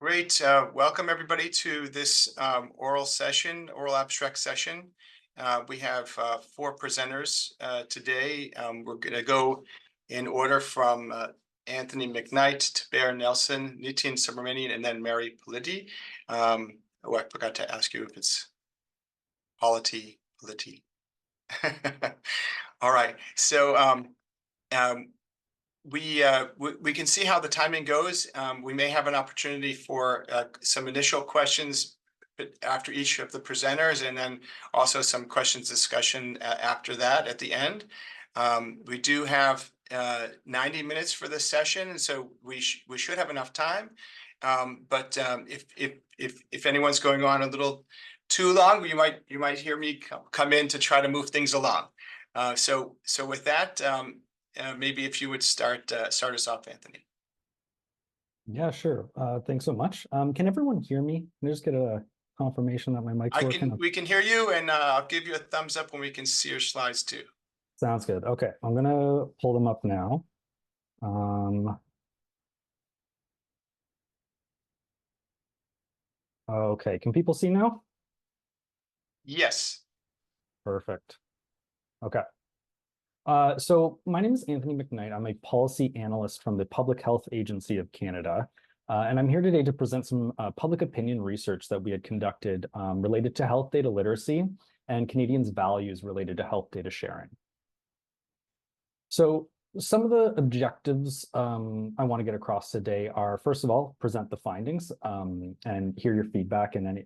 Great. Welcome everybody to this oral abstract session. We have four presenters today. We're going to go in order from Anthony McKnight to Bear Nelson, Nitin Subramanian, and then Mary Politi. I forgot to ask you if it's Politi. All right. So we can see how the timing goes. We may have an opportunity for some initial questions after each of the presenters, and then also some questions discussion after that at the end. We do have 90 minutes for this session, and so we should have enough time. But if anyone's going on a little too long, you might hear me come in to try to move things along. So with that. Maybe if you would start us off, Anthony. Yeah, sure. Thanks so much. Can everyone hear me? Can I just get a confirmation that my mic's working? We can hear you, and I'll give you a thumbs up when we can see your slides too. Sounds good. Okay, I'm gonna pull them up now. Okay, can people see now? Yes. Perfect. Okay. So my name is Anthony McKnight. I'm a policy analyst from the Public Health Agency of Canada. And I'm here today to present some public opinion research that we had conducted related to health data literacy and Canadians' values related to health data sharing. So some of the objectives I want to get across today are, first of all, present the findings and hear your feedback and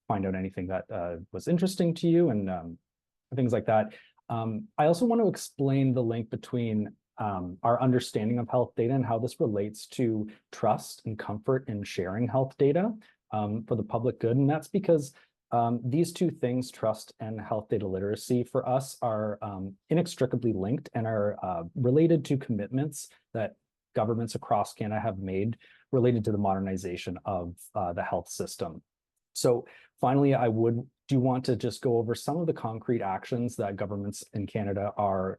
find out anything that was interesting to you and things like that. I also want to explain the link between our understanding of health data and how this relates to trust and comfort in sharing health data for the public good. And that's because these two things, trust and health data literacy, for us are inextricably linked and are related to commitments that governments across Canada have made related to the modernization of the health system. So finally, I do want to just go over some of the concrete actions that governments in Canada are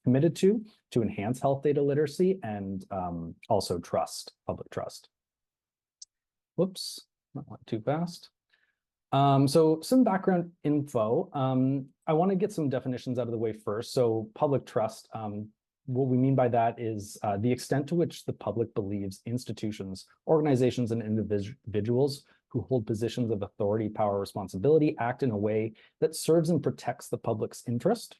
committed to enhance health data literacy and also public trust. Whoops, that went too fast. So some background info. I want to get some definitions out of the way first. So public trust, what we mean by that is the extent to which the public believes institutions, organizations, and individuals who hold positions of authority, power, responsibility act in a way that serves and protects the public's interest.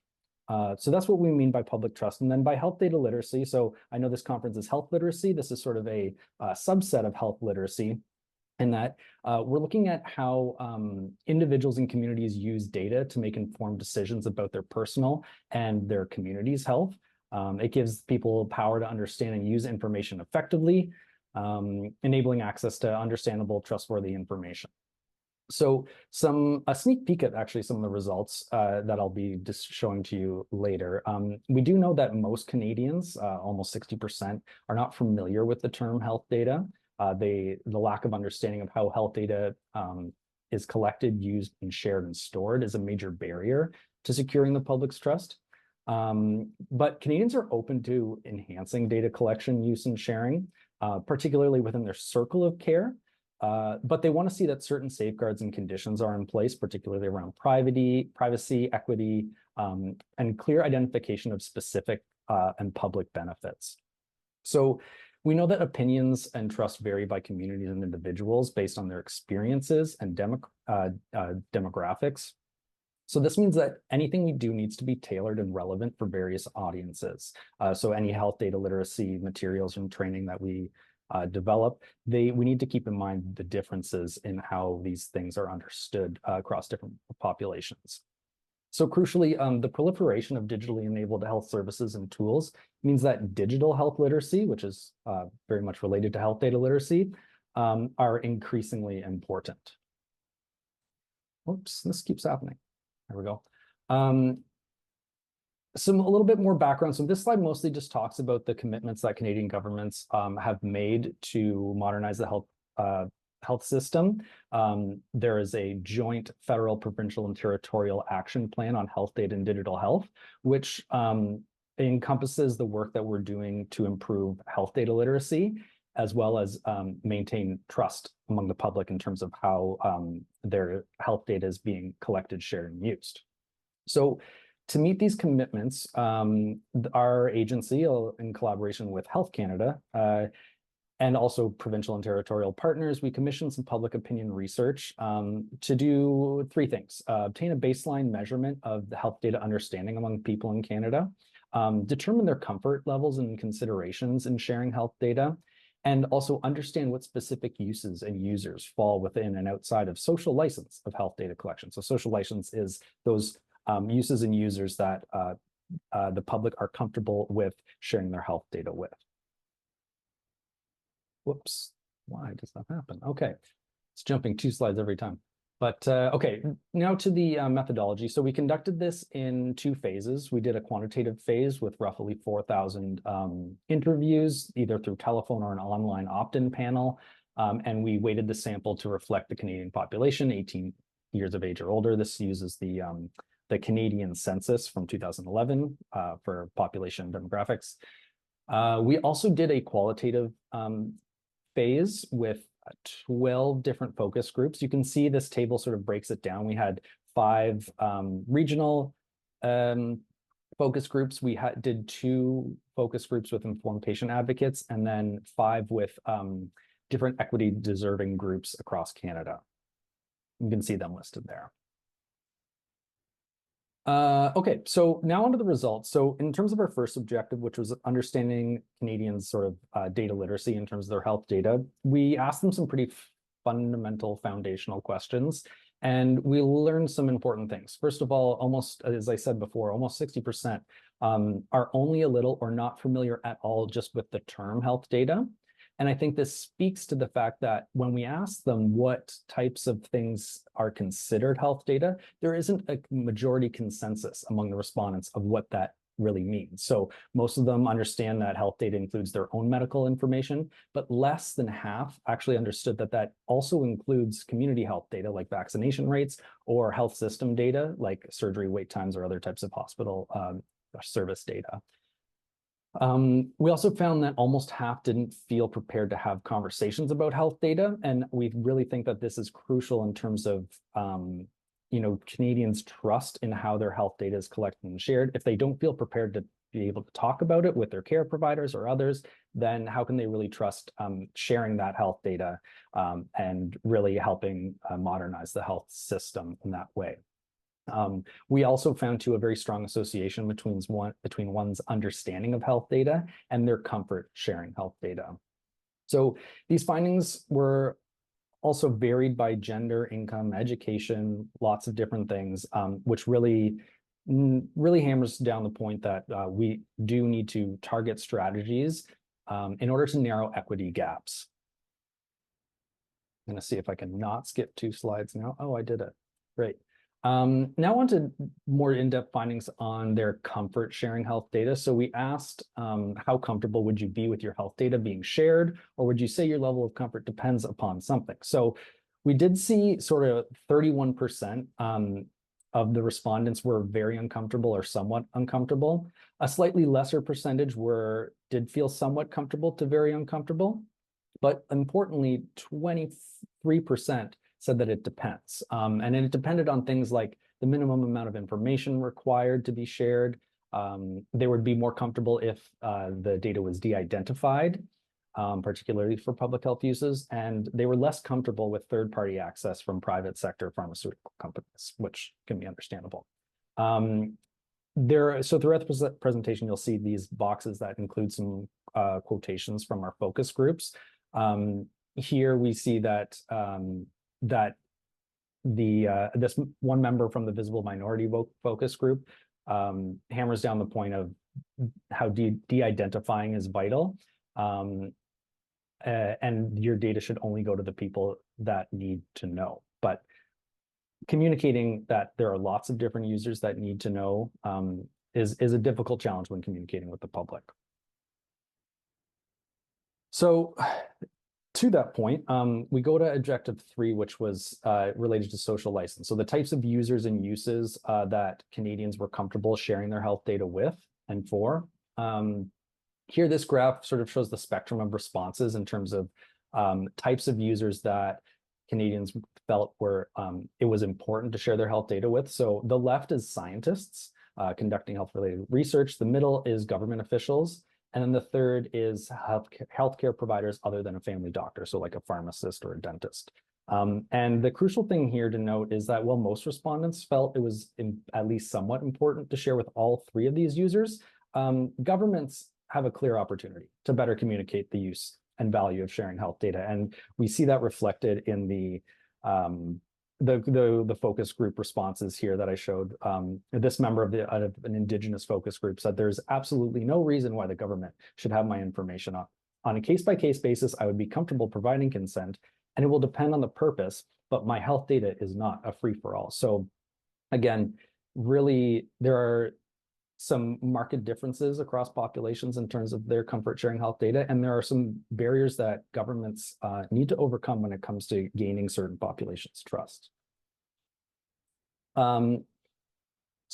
So that's what we mean by public trust. And then by health data literacy, so I know this conference is health literacy. This is sort of a subset of health literacy in that we're looking at how individuals and communities use data to make informed decisions about their personal and their community's health. It gives people power to understand and use information effectively, enabling access to understandable, trustworthy information. So a sneak peek at actually some of the results that I'll be just showing to you later. We do know that most Canadians, almost 60%, are not familiar with the term health data. The lack of understanding of how health data is collected, used, and shared and stored is a major barrier to securing the public's trust. But Canadians are open to enhancing data collection, use, and sharing, particularly within their circle of care. But they want to see that certain safeguards and conditions are in place, particularly around privacy, equity, and clear identification of specific and public benefits. So we know that opinions and trust vary by communities and individuals based on their experiences and demographics. So this means that anything we do needs to be tailored and relevant for various audiences. So any health data literacy materials and training that we develop, we need to keep in mind the differences in how these things are understood across different populations. So crucially, the proliferation of digitally enabled health services and tools means that digital health literacy, which is very much related to health data literacy, are increasingly important. Oops, this keeps happening. There we go. A little bit more background. So this slide mostly just talks about the commitments that Canadian governments have made to modernize the health system. There is a joint federal, provincial, and territorial action plan on health data and digital health, which encompasses the work that we're doing to improve health data literacy as well as maintain trust among the public in terms of how their health data is being collected, shared, and used. So to meet these commitments, our agency, in collaboration with Health Canada, and also provincial and territorial partners, we commissioned some public opinion research to do three things: obtain a baseline measurement of the health data understanding among people in Canada, determine their comfort levels and considerations in sharing health data, and also understand what specific uses and users fall within and outside of social license of health data collection. So social license is those uses and users that the public are comfortable with sharing their health data with. Whoops, why does that happen? Okay, it's jumping 2 slides every time. But okay, now to the methodology. So we conducted this in 2 phases. We did a quantitative phase with roughly 4,000 interviews, either through telephone or an online opt-in panel. And we weighted the sample to reflect the Canadian population, 18 years of age or older. This uses the Canadian census from 2011 for population demographics. We also did a qualitative phase with 12 different focus groups. You can see this table sort of breaks it down. We had 5 regional focus groups. We did 2 focus groups with informed patient advocates, and then 5 with different equity deserving groups across Canada. You can see them listed there. Okay, so now onto the results. So in terms of our first objective, which was understanding Canadians' sort of data literacy in terms of their health data, we asked them some pretty fundamental foundational questions, and we learned some important things. First of all, almost, as I said before, almost 60% are only a little or not familiar at all just with the term health data. And I think this speaks to the fact that when we ask them what types of things are considered health data, there isn't a majority consensus among the respondents of what that really means. So most of them understand that health data includes their own medical information, but less than half actually understood that that also includes community health data like vaccination rates or health system data like surgery wait times or other types of hospital service data. We also found that almost half didn't feel prepared to have conversations about health data. And we really think that this is crucial in terms of, Canadians' trust in how their health data is collected and shared. If they don't feel prepared to be able to talk about it with their care providers or others, then how can they really trust sharing that health data and really helping modernize the health system in that way? We also found a very strong association between one's understanding of health data and their comfort sharing health data. So these findings were also varied by gender, income, education, lots of different things, which really hammers down the point that we do need to target strategies in order to narrow equity gaps. I'm going to see if I can not skip 2 slides now. Oh, I did it. Great. Now on to more in-depth findings on their comfort sharing health data. So we asked how comfortable would you be with your health data being shared, or would you say your level of comfort depends upon something? So we did see sort of 31% of the respondents were very uncomfortable or somewhat uncomfortable. A slightly lesser percentage did feel somewhat comfortable to very uncomfortable. But importantly, 23% said that it depends. And it depended on things like the minimum amount of information required to be shared. They would be more comfortable if the data was de-identified, particularly for public health uses. And they were less comfortable with third-party access from private sector pharmaceutical companies, which can be understandable. So throughout the presentation, you'll see these boxes that include some quotations from our focus groups. Here we see that this one member from the visible minority focus group hammers down the point of how de-identifying is vital, and your data should only go to the people that need to know. But communicating that there are lots of different users that need to know is a difficult challenge when communicating with the public. So to that point, we go to objective 3, which was related to social license. So the types of users and uses that Canadians were comfortable sharing their health data with and for. Here, this graph sort of shows the spectrum of responses in terms of types of users that Canadians felt were it was important to share their health data with. So the left is scientists conducting health-related research. The middle is government officials. And then the third is healthcare providers other than a family doctor, so like a pharmacist or a dentist. And the crucial thing here to note is that while most respondents felt it was at least somewhat important to share with all three of these users, governments have a clear opportunity to better communicate the use and value of sharing health data. And we see that reflected in the focus group responses here that I showed. This member of an Indigenous focus group said there's absolutely no reason why the government should have my information. On a case-by-case basis, I would be comfortable providing consent, and it will depend on the purpose, but my health data is not a free-for-all. So again, really, there are some marked differences across populations in terms of their comfort sharing health data, and there are some barriers that governments need to overcome when it comes to gaining certain populations' trust. So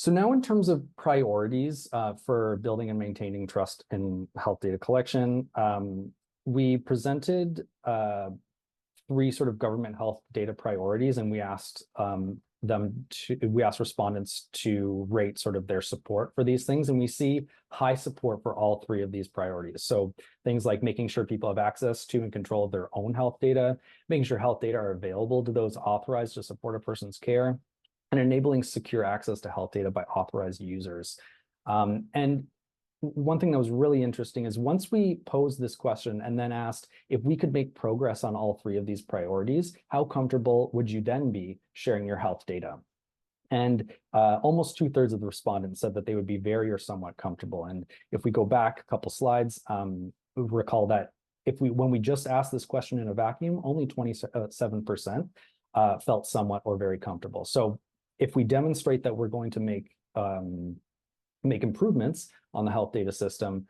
now in terms of priorities for building and maintaining trust in health data collection, we presented 3 sort of government health data priorities, and we asked respondents to rate sort of their support for these things, and we see high support for all 3 of these priorities. So things like making sure people have access to and control of their own health data, making sure health data are available to those authorized to support a person's care, and enabling secure access to health data by authorized users. And one thing that was really interesting is once we posed this question and then asked if we could make progress on all 3 of these priorities, how comfortable would you then be sharing your health data? And almost 2/3 of the respondents said that they would be very or somewhat comfortable. And if we go back a couple slides, recall that when we just asked this question in a vacuum, only 27% felt somewhat or very comfortable. So if we demonstrate that we're going to make improvements on the health data system,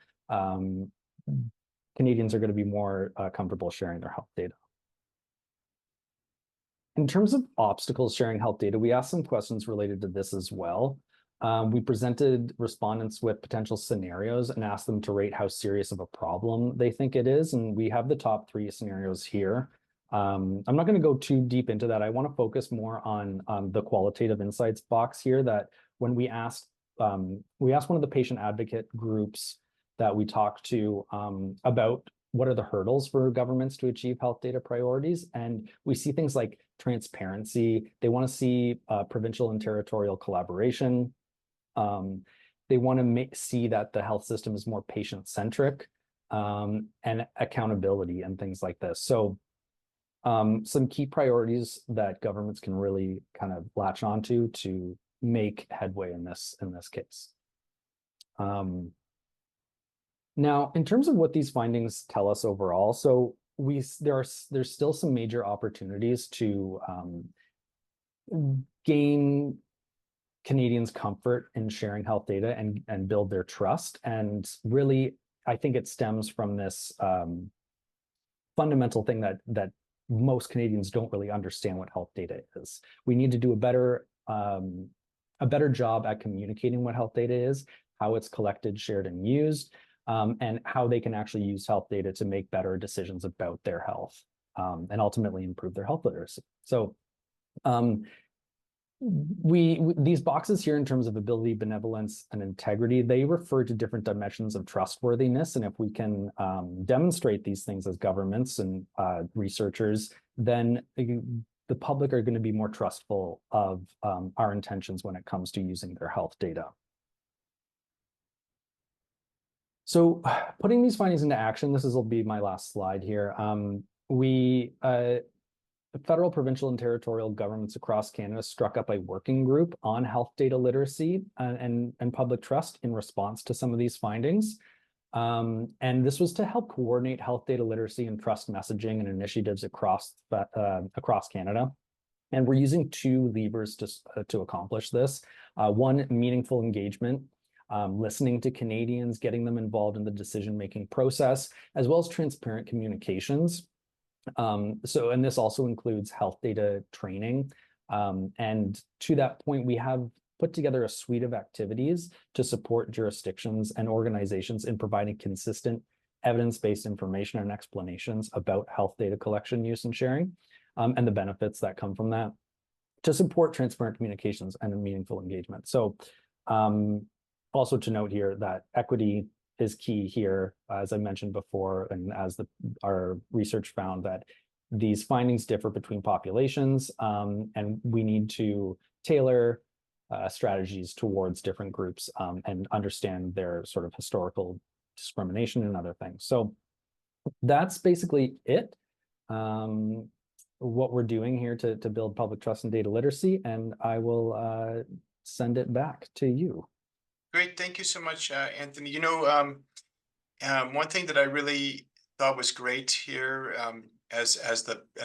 Canadians are going to be more comfortable sharing their health data. In terms of obstacles sharing health data, we asked some questions related to this as well. We presented respondents with potential scenarios and asked them to rate how serious of a problem they think it is. And we have the top 3 scenarios here. I'm not going to go too deep into that. I want to focus more on the qualitative insights box here, that when we asked one of the patient advocate groups that we talked to about what are the hurdles for governments to achieve health data priorities. And we see things like transparency. They want to see provincial and territorial collaboration. They want to see that the health system is more patient-centric, and accountability and things like this. So some key priorities that governments can really kind of latch onto to make headway in this case. Now, in terms of what these findings tell us overall, so there's still some major opportunities to gain Canadians' comfort in sharing health data and build their trust. And really, I think it stems from this fundamental thing that most Canadians don't really understand what health data is. We need to do a better job at communicating what health data is, how it's collected, shared, and used, and how they can actually use health data to make better decisions about their health, and ultimately improve their health literacy. So these boxes here in terms of ability, benevolence, and integrity, they refer to different dimensions of trustworthiness. And if we can demonstrate these things as governments and researchers, then the public are going to be more trustful of our intentions when it comes to using their health data. So putting these findings into action, will be my last slide here. The federal, provincial, and territorial governments across Canada struck up a working group on health data literacy and public trust in response to some of these findings. And this was to help coordinate health data literacy and trust messaging and initiatives across Canada. And we're using 2 levers to accomplish this. One, meaningful engagement, listening to Canadians, getting them involved in the decision-making process, as well as transparent communications. And this also includes health data training. And to that point, we have put together a suite of activities to support jurisdictions and organizations in providing consistent evidence-based information and explanations about health data collection, use, and sharing, and the benefits that come from that to support transparent communications and a meaningful engagement. So also to note here that equity is key here, as I mentioned before, and as our research found that these findings differ between populations, and we need to tailor strategies towards different groups and understand their sort of historical discrimination and other things. So that's basically it. What we're doing here to build public trust and data literacy, and I will send it back to you. Great, thank you so much, Anthony. You know, one thing that I really thought was great here, as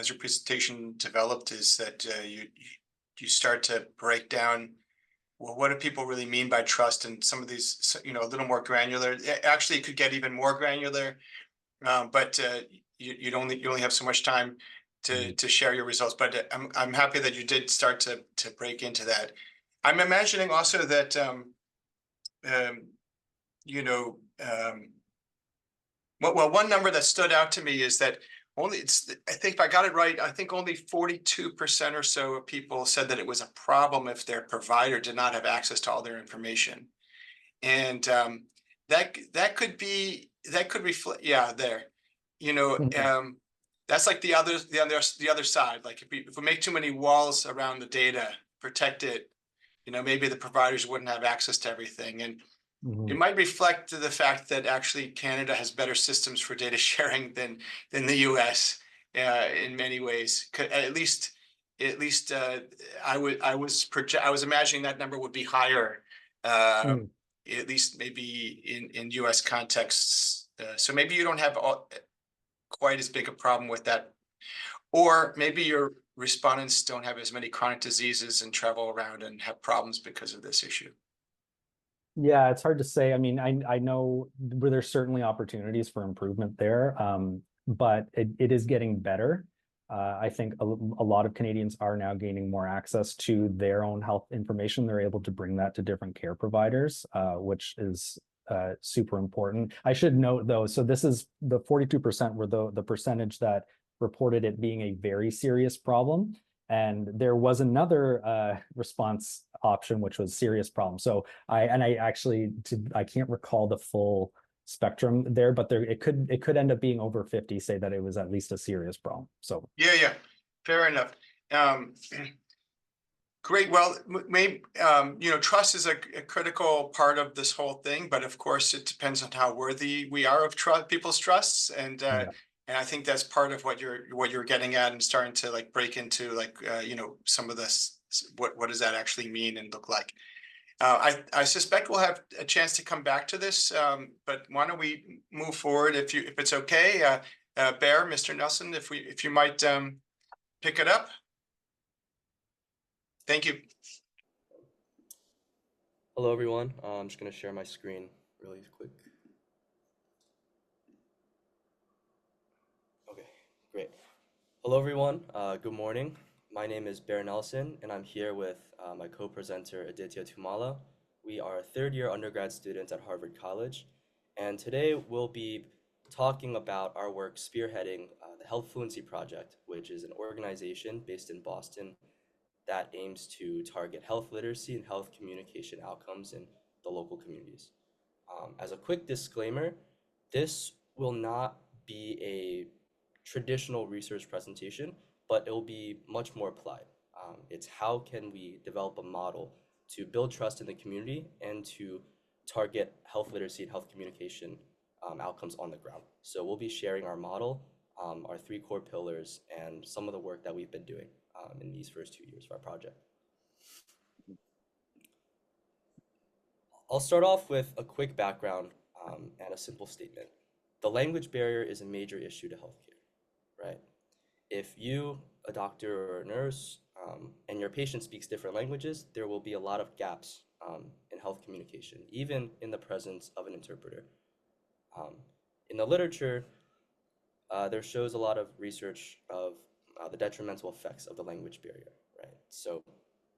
your presentation developed, is that you start to break down, well, what do people really mean by trust, and some of these, you know, a little more granular. Actually, it could get even more granular, but you only have so much time to share your results. But I'm happy that you did start to break into that. I'm imagining also that you know, well, one number that stood out to me is that I think if I got it right, I think only 42% or so of people said that it was a problem if their provider did not have access to all their information. And that could reflect, yeah, there, you know, that's like the other side. Like if we make too many walls around the data, protect it, you know, maybe the providers wouldn't have access to everything. And it might reflect the fact that actually Canada has better systems for data sharing than the US in many ways. At least I was imagining that number would be higher, at least maybe in US contexts. So maybe you don't have quite as big a problem with that, or maybe your respondents don't have as many chronic diseases and travel around and have problems because of this issue. Yeah, it's hard to say. I mean, I know where there's certainly opportunities for improvement there, but it is getting better. I think a lot of Canadians are now gaining more access to their own health information. They're able to bring that to different care providers, which is super important. I should note though, so this is the 42% were the percentage that reported it being a very serious problem. And there was another response option, which was serious problem. So I can't recall the full spectrum there, but it could end up being over 50 say that it was at least a serious problem. So yeah, fair enough. Great. Well, maybe you know, trust is a critical part of this whole thing, but of course, it depends on how worthy we are of people's trusts, and I think that's part of what you're getting at, and starting to like break into like you know, some of this. What does that actually mean and look like? I suspect we'll have a chance to come back to this, but why don't we move forward if it's okay, Bear, Mr. Nelson, if you might pick it up. Thank you. Hello, everyone. I'm just going to share my screen really quick. Okay, great. Hello, everyone. Good morning. My name is Bear Nelson, and I'm here with my co-presenter, Aditya Tumala. We are third-year undergrad students at Harvard College, and today we'll be talking about our work spearheading the Health Fluency Project, which is an organization based in Boston that aims to target health literacy and health communication outcomes in the local communities. As a quick disclaimer, this will not be a traditional research presentation, but it will be much more applied. It's how can we develop a model to build trust in the community and to target health literacy and health communication outcomes on the ground. So we'll be sharing our model, our 3 core pillars, and some of the work that we've been doing in these first 2 years of our project. I'll start off with a quick background and a simple statement. The language barrier is a major issue to healthcare, right? If you, a doctor or a nurse, and your patient speaks different languages, there will be a lot of gaps in health communication, even in the presence of an interpreter. In the literature, there shows a lot of research of the detrimental effects of the language barrier, right? So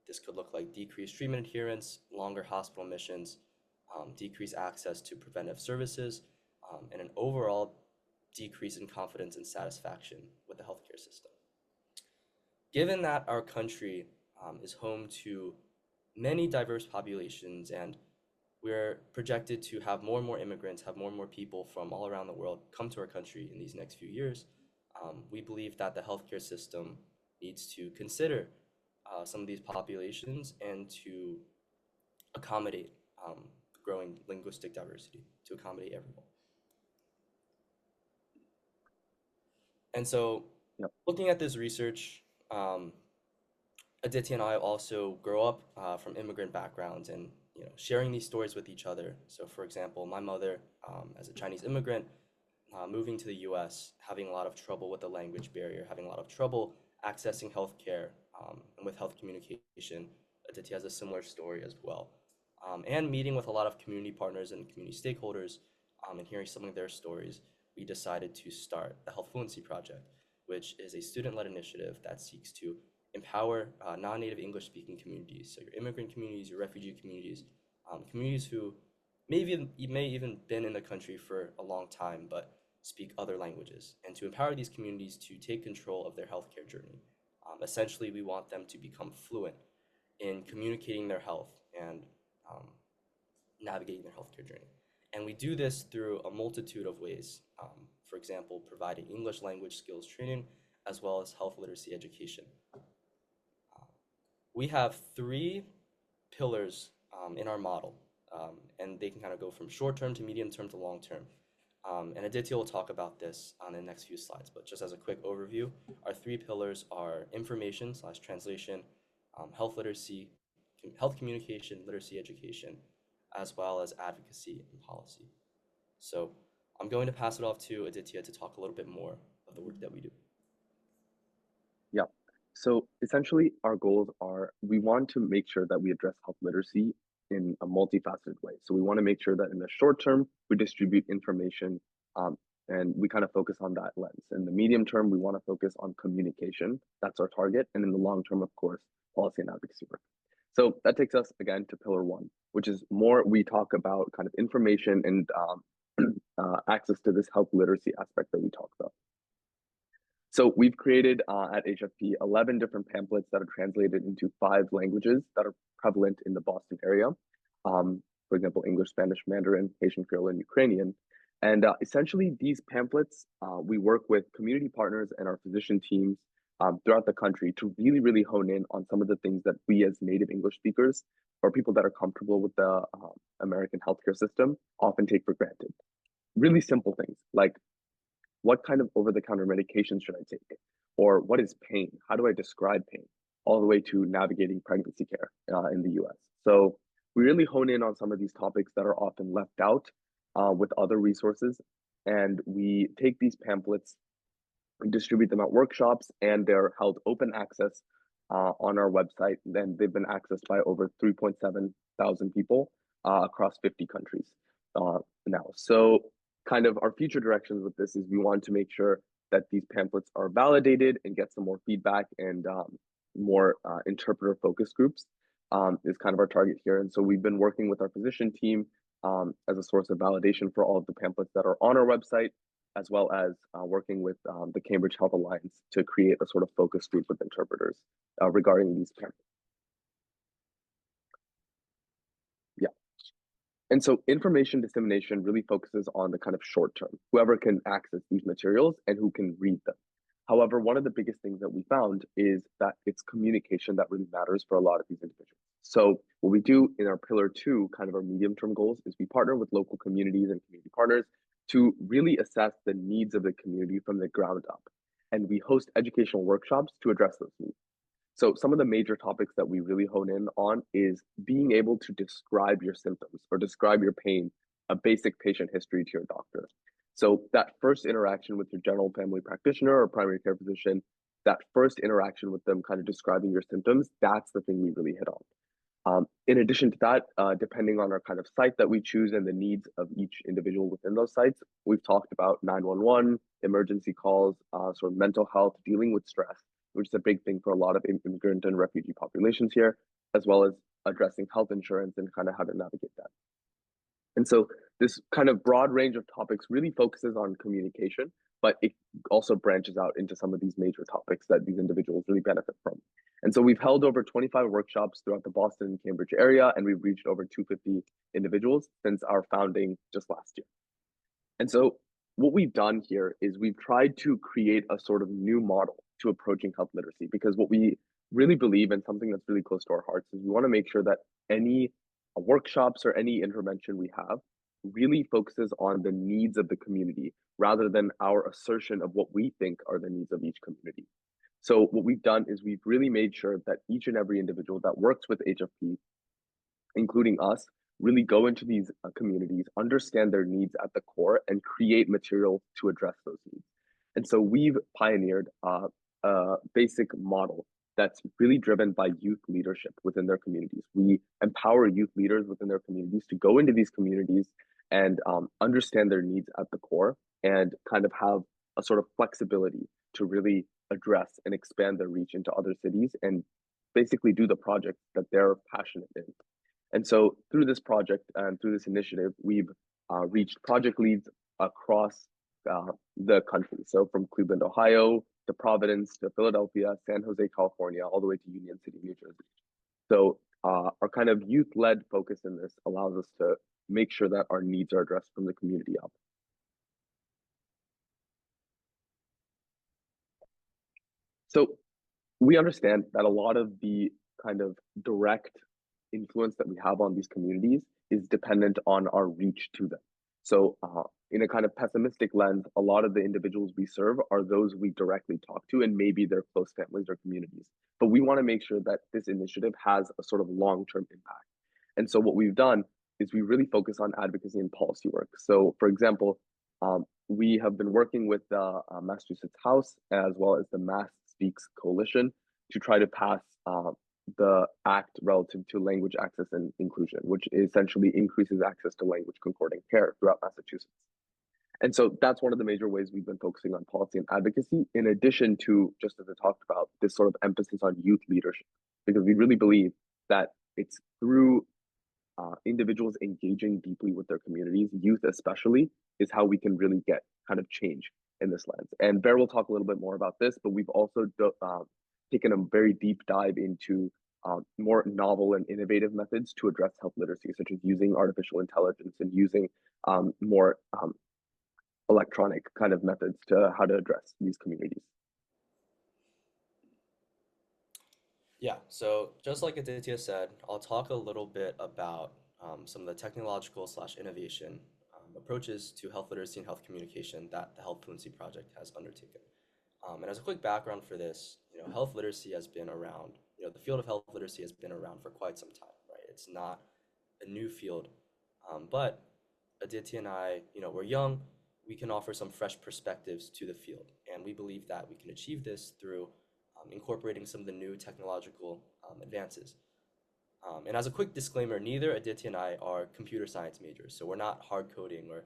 This could look like decreased treatment adherence, longer hospital admissions, decreased access to preventive services, and an overall decrease in confidence and satisfaction with the healthcare system. Given that our country is home to many diverse populations, and we're projected to have more and more immigrants, have more and more people from all around the world come to our country in these next few years, we believe that the healthcare system needs to consider some of these populations and to accommodate growing linguistic diversity, to accommodate everyone. And so, Yep. looking at this research, Aditya and I also grow up from immigrant backgrounds and sharing these stories with each other. So, for example, my mother, as a Chinese immigrant, moving to the U.S., having a lot of trouble with the language barrier, having a lot of trouble accessing healthcare and with health communication. Aditya has a similar story as well. And meeting with a lot of community partners and community stakeholders and hearing some of their stories, we decided to start the Health Fluency Project, which is a student-led initiative that seeks to empower non-native English-speaking communities, so your immigrant communities, your refugee communities, communities who may even been in the country for a long time, but speak other languages, and to empower these communities to take control of their healthcare journey. Essentially, we want them to become fluent in communicating their health and navigating their healthcare journey. And we do this through a multitude of ways. For example, providing English language skills training, as well as health literacy education. We have 3 pillars in our model, and they can kind of go from short term to medium term to long term. And Aditya will talk about this on the next few slides, but just as a quick overview, our 3 pillars are information/translation, health literacy, health communication, literacy education, as well as advocacy and policy. So I'm going to pass it off to Aditya to talk a little bit more of the work that we do. Yeah. So essentially, our goals are we want to make sure that we address health literacy in a multifaceted way. So we want to make sure that in the short term, we distribute information and we kind of focus on that lens. In the medium term, we want to focus on communication. That's our target. And in the long term, of course, policy and advocacy work. So that takes us again to pillar 1, which is more we talk about kind of information and access to this health literacy aspect that we talked about. So we've created at HFP 11 different pamphlets that are translated into 5 languages that are prevalent in the Boston area. For example, English, Spanish, Mandarin, Haitian Creole, and Ukrainian. And essentially these pamphlets, we work with community partners and our physician teams throughout the country to really hone in on some of the things that we as native English speakers or people that are comfortable with the American healthcare system often take for granted. Really simple things like, what kind of over-the-counter medications should I take? Or what is pain? How do I describe pain? All the way to navigating pregnancy care in the US. So we really hone in on some of these topics that are often left out with other resources. And we take these pamphlets and distribute them at workshops, and they're held open access on our website. And they've been accessed by over 3.7 thousand people across 50 countries now. So kind of our future directions with this is we want to make sure that these pamphlets are validated and get some more feedback and more interpreter focus groups is kind of our target here. And so we've been working with our physician team as a source of validation for all of the pamphlets that are on our website, as well as working with the Cambridge Health Alliance to create a sort of focus group with interpreters regarding these pamphlets. And so information dissemination really focuses on the kind of short term, whoever can access these materials and who can read them. However, one of the biggest things that we found is that it's communication that really matters for a lot of these individuals. So what we do in our pillar 2, kind of our medium term goals, is we partner with local communities and community partners to really assess the needs of the community from the ground up. And we host educational workshops to address those needs. So some of the major topics that we really hone in on is being able to describe your symptoms or describe your pain, a basic patient history to your doctor. So that first interaction with your general family practitioner or primary care physician, that first interaction with them kind of describing your symptoms, that's the thing we really hit on. In addition to that, depending on our kind of site that we choose and the needs of each individual within those sites, we've talked about 911, emergency calls, sort of mental health, dealing with stress. which is a big thing for a lot of immigrant and refugee populations here, as well as addressing health insurance and kind of how to navigate that. And so this kind of broad range of topics really focuses on communication, but it also branches out into some of these major topics that these individuals really benefit from. And so we've held over 25 workshops throughout the Boston and Cambridge area, and we've reached over 250 individuals since our founding just last year. And so what we've done here is we've tried to create a sort of new model to approaching health literacy, because what we really believe, and something that's really close to our hearts, is we want to make sure that any workshops or any intervention we have really focuses on the needs of the community rather than our assertion of what we think are the needs of each community. So what we've done is we've really made sure that each and every individual that works with HFP, including us, really go into these communities, understand their needs at the core, and create material to address those needs. And so we've pioneered a basic model that's really driven by youth leadership within their communities. We empower youth leaders within their communities to go into these communities and understand their needs at the core and kind of have a sort of flexibility to really address and expand their reach into other cities and basically do the project that they're passionate in. And so through this project and through this initiative, we've reached project leads across the country. So from Cleveland, Ohio, to Providence, to Philadelphia, San Jose, California, all the way to Union City, New Jersey. So our kind of youth-led focus in this allows us to make sure that our needs are addressed from the community up. So we understand that a lot of the kind of direct influence that we have on these communities is dependent on our reach to them. So in a kind of pessimistic lens, a lot of the individuals we serve are those we directly talk to and maybe their close families or communities. But we want to make sure that this initiative has a sort of long-term impact. And so what we've done is we really focus on advocacy and policy work. So for example, we have been working with the Massachusetts House as well as the Mass Speaks Coalition to try to pass the act relative to language access and inclusion, which essentially increases access to language concordant care throughout Massachusetts. And so that's one of the major ways we've been focusing on policy and advocacy, in addition to, just as I talked about, this sort of emphasis on youth leadership, because we really believe that it's through individuals engaging deeply with their communities, youth especially, is how we can really get kind of change in this lens. And Bear will talk a little bit more about this, but we've also taken a very deep dive into more novel and innovative methods to address health literacy, such as using artificial intelligence and using more electronic kind of methods to how to address these communities. Yeah, so just like Aditya said, I'll talk a little bit about some of the technological / innovation approaches to health literacy and health communication that the Health Fluency Project has undertaken. And as a quick background for this, health literacy has been around, the field of health literacy has been around for quite some time, right? It's not a new field, but Aditya and I, we're young, we can offer some fresh perspectives to the field. And we believe that we can achieve this through incorporating some of the new technological advances. And as a quick disclaimer, neither Aditya and I are computer science majors, so we're not hard coding or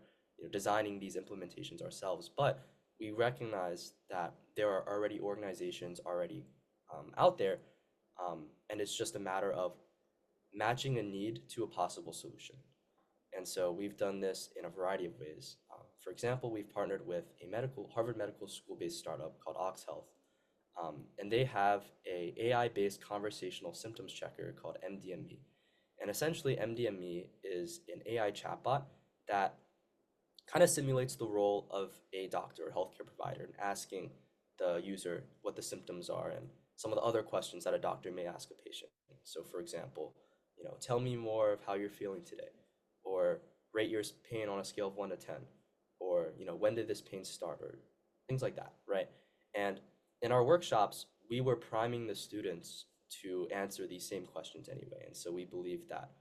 designing these implementations ourselves, but we recognize that there are already organizations already out there, and it's just a matter of matching a need to a possible solution. And so we've done this in a variety of ways. For example, we've partnered with a Harvard Medical School-based startup called Ox Health, and they have a AI-based conversational symptoms checker called MDME. And essentially, MDME is an AI chatbot that kind of simulates the role of a doctor or healthcare provider and asking the user what the symptoms are and some of the other questions that a doctor may ask a patient. So for example, tell me more of how you're feeling today, or rate your pain on a scale of 1 to 10, or when did this pain start, or things like that, right? And in our workshops, we were priming the students to answer these same questions anyway. And so we believe that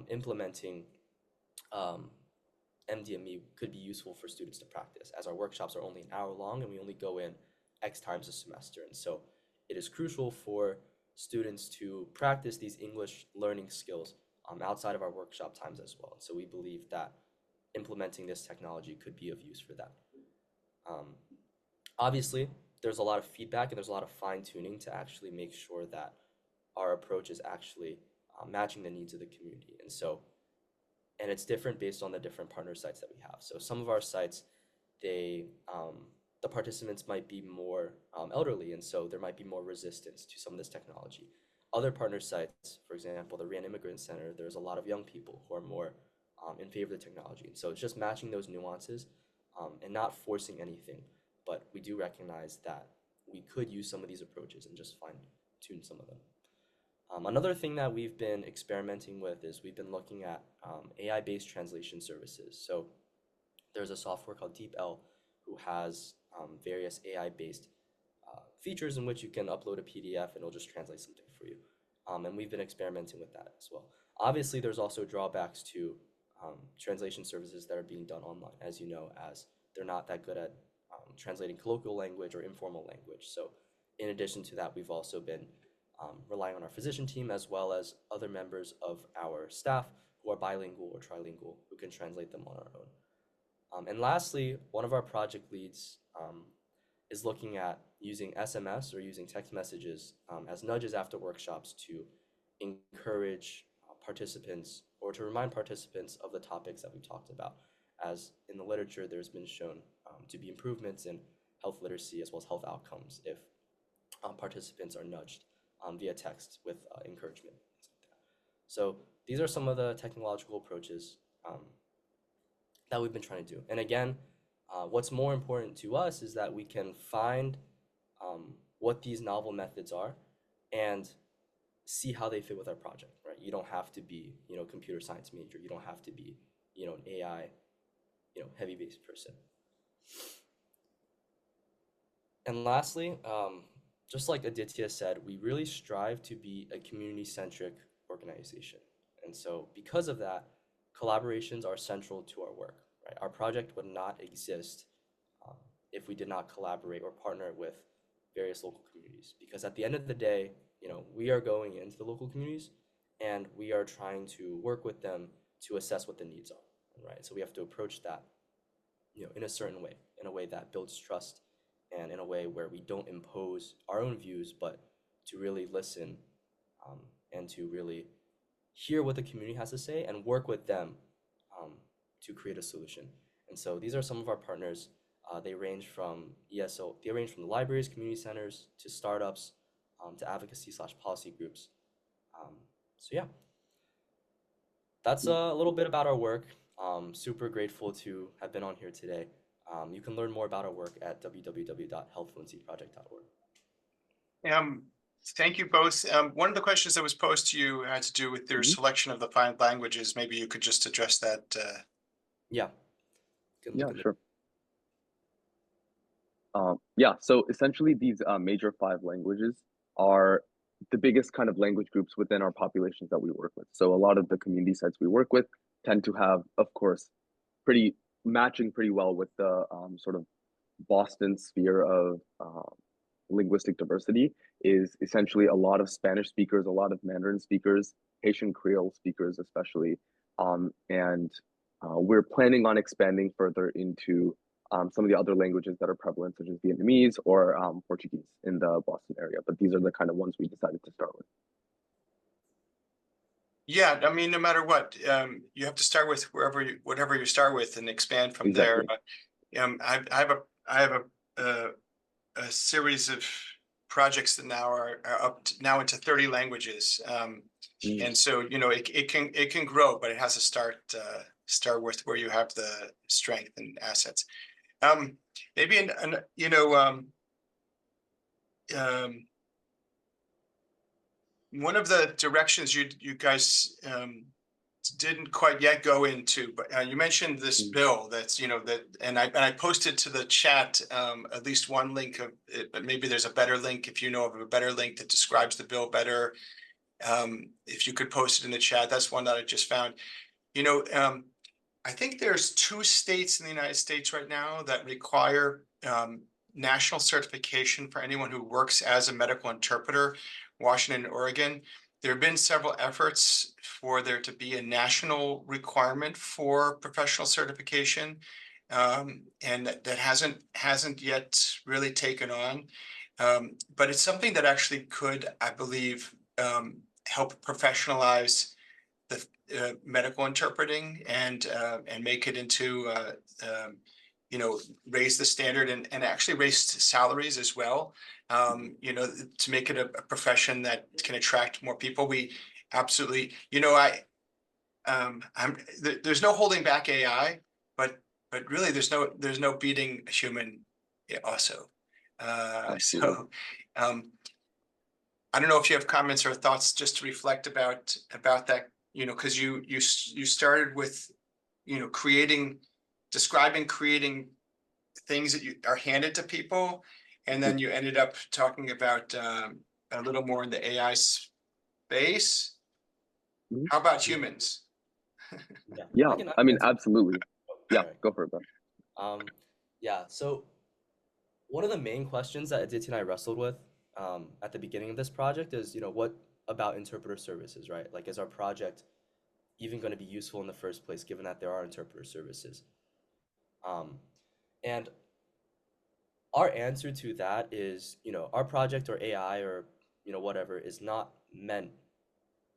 implementing MDME could be useful for students to practice, as our workshops are only an hour long and we only go in X times a semester. And so it is crucial for students to practice these English learning skills outside of our workshop times as well. And so we believe that implementing this technology could be of use for that. Obviously, there's a lot of feedback and there's a lot of fine tuning to actually make sure that our approach is actually matching the needs of the community. And it's different based on the different partner sites that we have. So some of our sites, they the participants might be more elderly, and so there might be more resistance to some of this technology. Other partner sites, for example, the Rand Immigrant Center, there's a lot of young people who are more in favor of the technology. And so it's just matching those nuances and not forcing anything. But we do recognize that we could use some of these approaches and just fine tune some of them. Another thing that we've been experimenting with is we've been looking at AI-based translation services. So there's a software called DeepL who has various AI-based features in which you can upload a PDF and it'll just translate something for you. And we've been experimenting with that as well. Obviously, there's also drawbacks to translation services that are being done online, as you know, as they're not that good at translating colloquial language or informal language. So in addition to that, we've also been relying on our physician team as well as other members of our staff who are bilingual or trilingual who can translate them on our own. And lastly, one of our project leads is looking at using SMS or using text messages as nudges after workshops to encourage participants or to remind participants of the topics that we talked about. As in the literature, there's been shown to be improvements in health literacy as well as health outcomes if participants are nudged via text with encouragement. So these are some of the technological approaches that we've been trying to do. And again, what's more important to us is that we can find what these novel methods are and see how they fit with our project, right? You don't have to be, computer science major. You don't have to be, an AI, heavy-based person. And lastly, just like Aditya said, we really strive to be a community-centric organization. And so because of that, collaborations are central to our work, right? Our project would not exist if we did not collaborate or partner with various local communities. Because at the end of the day, we are going into the local communities and we are trying to work with them to assess what the needs are, right? So we have to approach that, in a certain way, in a way that builds trust and in a way where we don't impose our own views, but to really listen and to really hear what the community has to say and work with them to create a solution. And so these are some of our partners. They range from the libraries, community centers, to startups, to advocacy/policy groups. So yeah, that's a little bit about our work. Super grateful to have been on here today. You can learn more about our work at www.healthfluencyproject.org. Thank you both. One of the questions that was posed to you had to do with your selection of the five languages. Maybe you could just address that. Yeah. Yeah, sure. So essentially these major five languages are the biggest kind of language groups within our populations that we work with. So a lot of the community sites we work with tend to have, of course, matching pretty well with the sort of Boston sphere of linguistic diversity is essentially a lot of Spanish speakers, a lot of Mandarin speakers, Haitian Creole speakers especially, and we're planning on expanding further into some of the other languages that are prevalent, such as Vietnamese or Portuguese in the Boston area. But these are the kind of ones we decided to start with. Yeah, I mean, no matter what, you have to start with whatever you start with and expand from there. I have a series of projects that now are up now into 30 languages, and so it can grow, but it has to start with where you have the strength and assets. Maybe one of the directions you guys didn't quite yet go into, but you mentioned this bill that's and I posted to the chat at least one link of it, but maybe there's a better link if you know of a better link that describes the bill better. If you could post it in the chat, that's one that I just found. I think there's 2 states in the United States right now that require national certification for anyone who works as a medical interpreter, Washington and Oregon. There have been several efforts for there to be a national requirement for professional certification. and that hasn't yet really taken on. But it's something that actually could, I believe, help professionalize the medical interpreting and make it into raise the standard and actually raise salaries as well. To make it a profession that can attract more people. We absolutely, there's no holding back AI, but really there's no beating a human also. Absolutely. So I don't know if you have comments or thoughts just to reflect about that, because you started with, creating things that you are handed to people, and then you ended up talking about a little more in the AI space. Mhm. How about humans? Yeah, Yeah, I mean, answer. absolutely. Yeah, Sorry. go for it, Ben. Yeah, so one of the main questions that Aditya and I wrestled with at the beginning of this project is, what about interpreter services, right? Like, is our project even going to be useful in the first place, given that there are interpreter services? Um, and our answer to that is, our project or AI or, whatever is not meant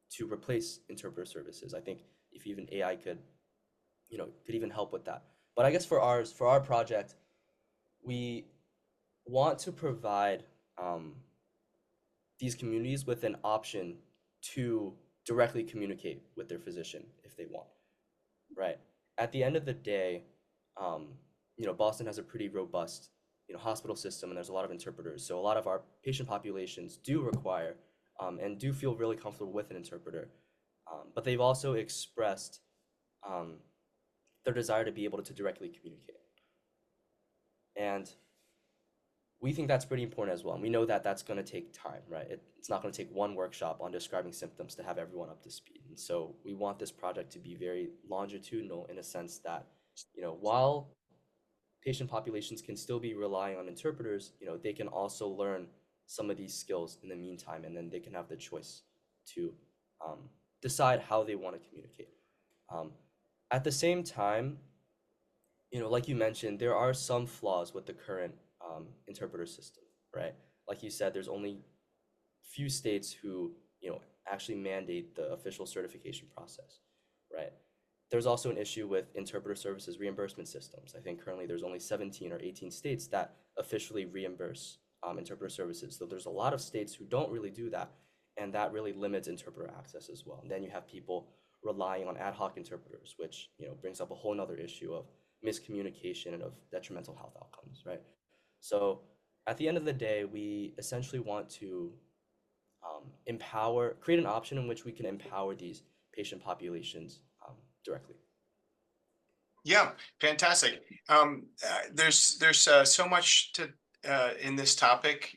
to replace interpreter services. I think if even AI could even help with that. But I guess for our project, we want to provide these communities with an option to directly communicate with their physician if they want, right? At the end of the day, um, Boston has a pretty robust, hospital system, and there's a lot of interpreters. So a lot of our patient populations do require and do feel really comfortable with an interpreter. But they've also expressed um, their desire to be able to directly communicate. And we think that's pretty important as well. And we know that that's going to take time, right? It's not going to take one workshop on describing symptoms to have everyone up to speed. And so we want this project to be very longitudinal in a sense that, while patient populations can still be relying on interpreters, they can also learn some of these skills in the meantime, and then they can have the choice to decide how they want to communicate. Um, at the same time, like you mentioned, there are some flaws with the current interpreter system, right? Like you said, there's only few states who, actually mandate the official certification process, right? There's also an issue with interpreter services reimbursement systems. I think currently there's only 17 or 18 states that officially reimburse interpreter services. So there's a lot of states who don't really do that, and that really limits interpreter access as well. And then you have people relying on ad hoc interpreters, which brings up a whole nother issue of miscommunication and of detrimental health outcomes, right? So at the end of the day, we essentially want to create an option in which we can empower these patient populations directly. Yeah, fantastic. There's so much to in this topic.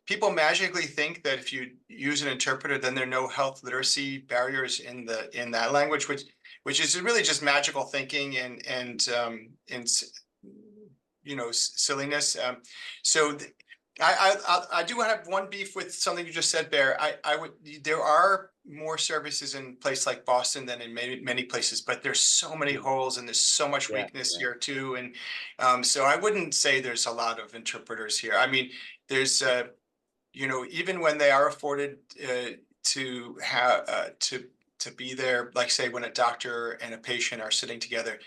People magically think that if you use an interpreter, then there are no health literacy barriers in that language, which is really just magical thinking and silliness. So I do have one beef with something you just said, Bear. There are more services in a place like Boston than in many places, but there's so many holes and there's so much Yeah, weakness yeah. here too. And so I wouldn't say there's a lot of interpreters here. I mean, there's even when they are afforded to have to be there, like say when a doctor and a patient are sitting together.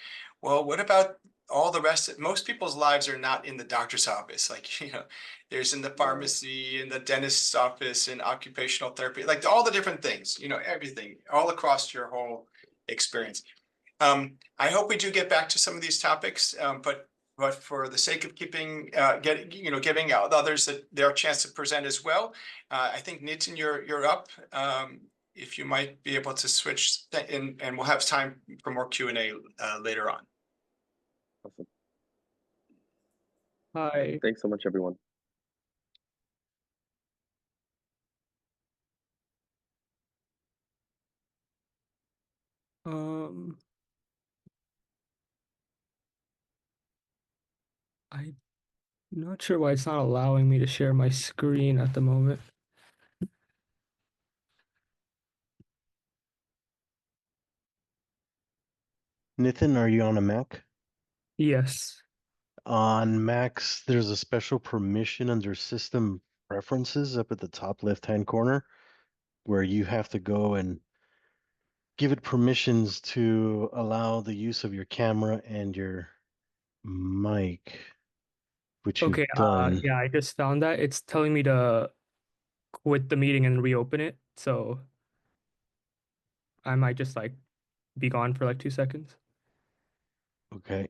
Well, what about all the rest? Most people's lives are not in the doctor's office. Like, there's in the pharmacy, in the dentist's office, in occupational therapy, like all the different things, everything all across your whole experience. I hope we do get back to some of these topics, but for the sake of keeping giving out others their chance to present as well, I think Nitin, you're up. If you might be able to switch, and we'll have time for more Q&A later on. Awesome. Hi. Thanks so much, everyone. Um, I'm not sure why it's not allowing me to share my screen at the moment. Nathan, are you on a Mac? Yes. On Macs, there's a special permission under System Preferences up at the top left-hand corner where you have to go and give it permissions to allow the use of your camera and your mic, which you've Okay, done. yeah, I just found that. It's telling me to quit the meeting and reopen it. So I might just like be gone for like 2 seconds. Okay.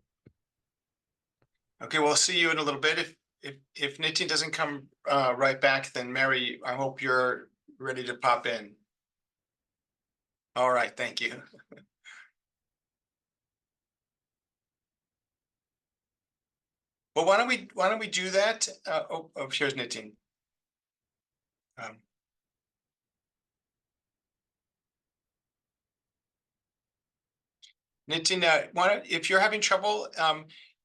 Okay, we'll see you in a little bit. If Nitin doesn't come right back, then Mary, I hope you're ready to pop in. All right, thank you. Well, why don't we do that? Here's Nitin. Nitin, if you're having trouble,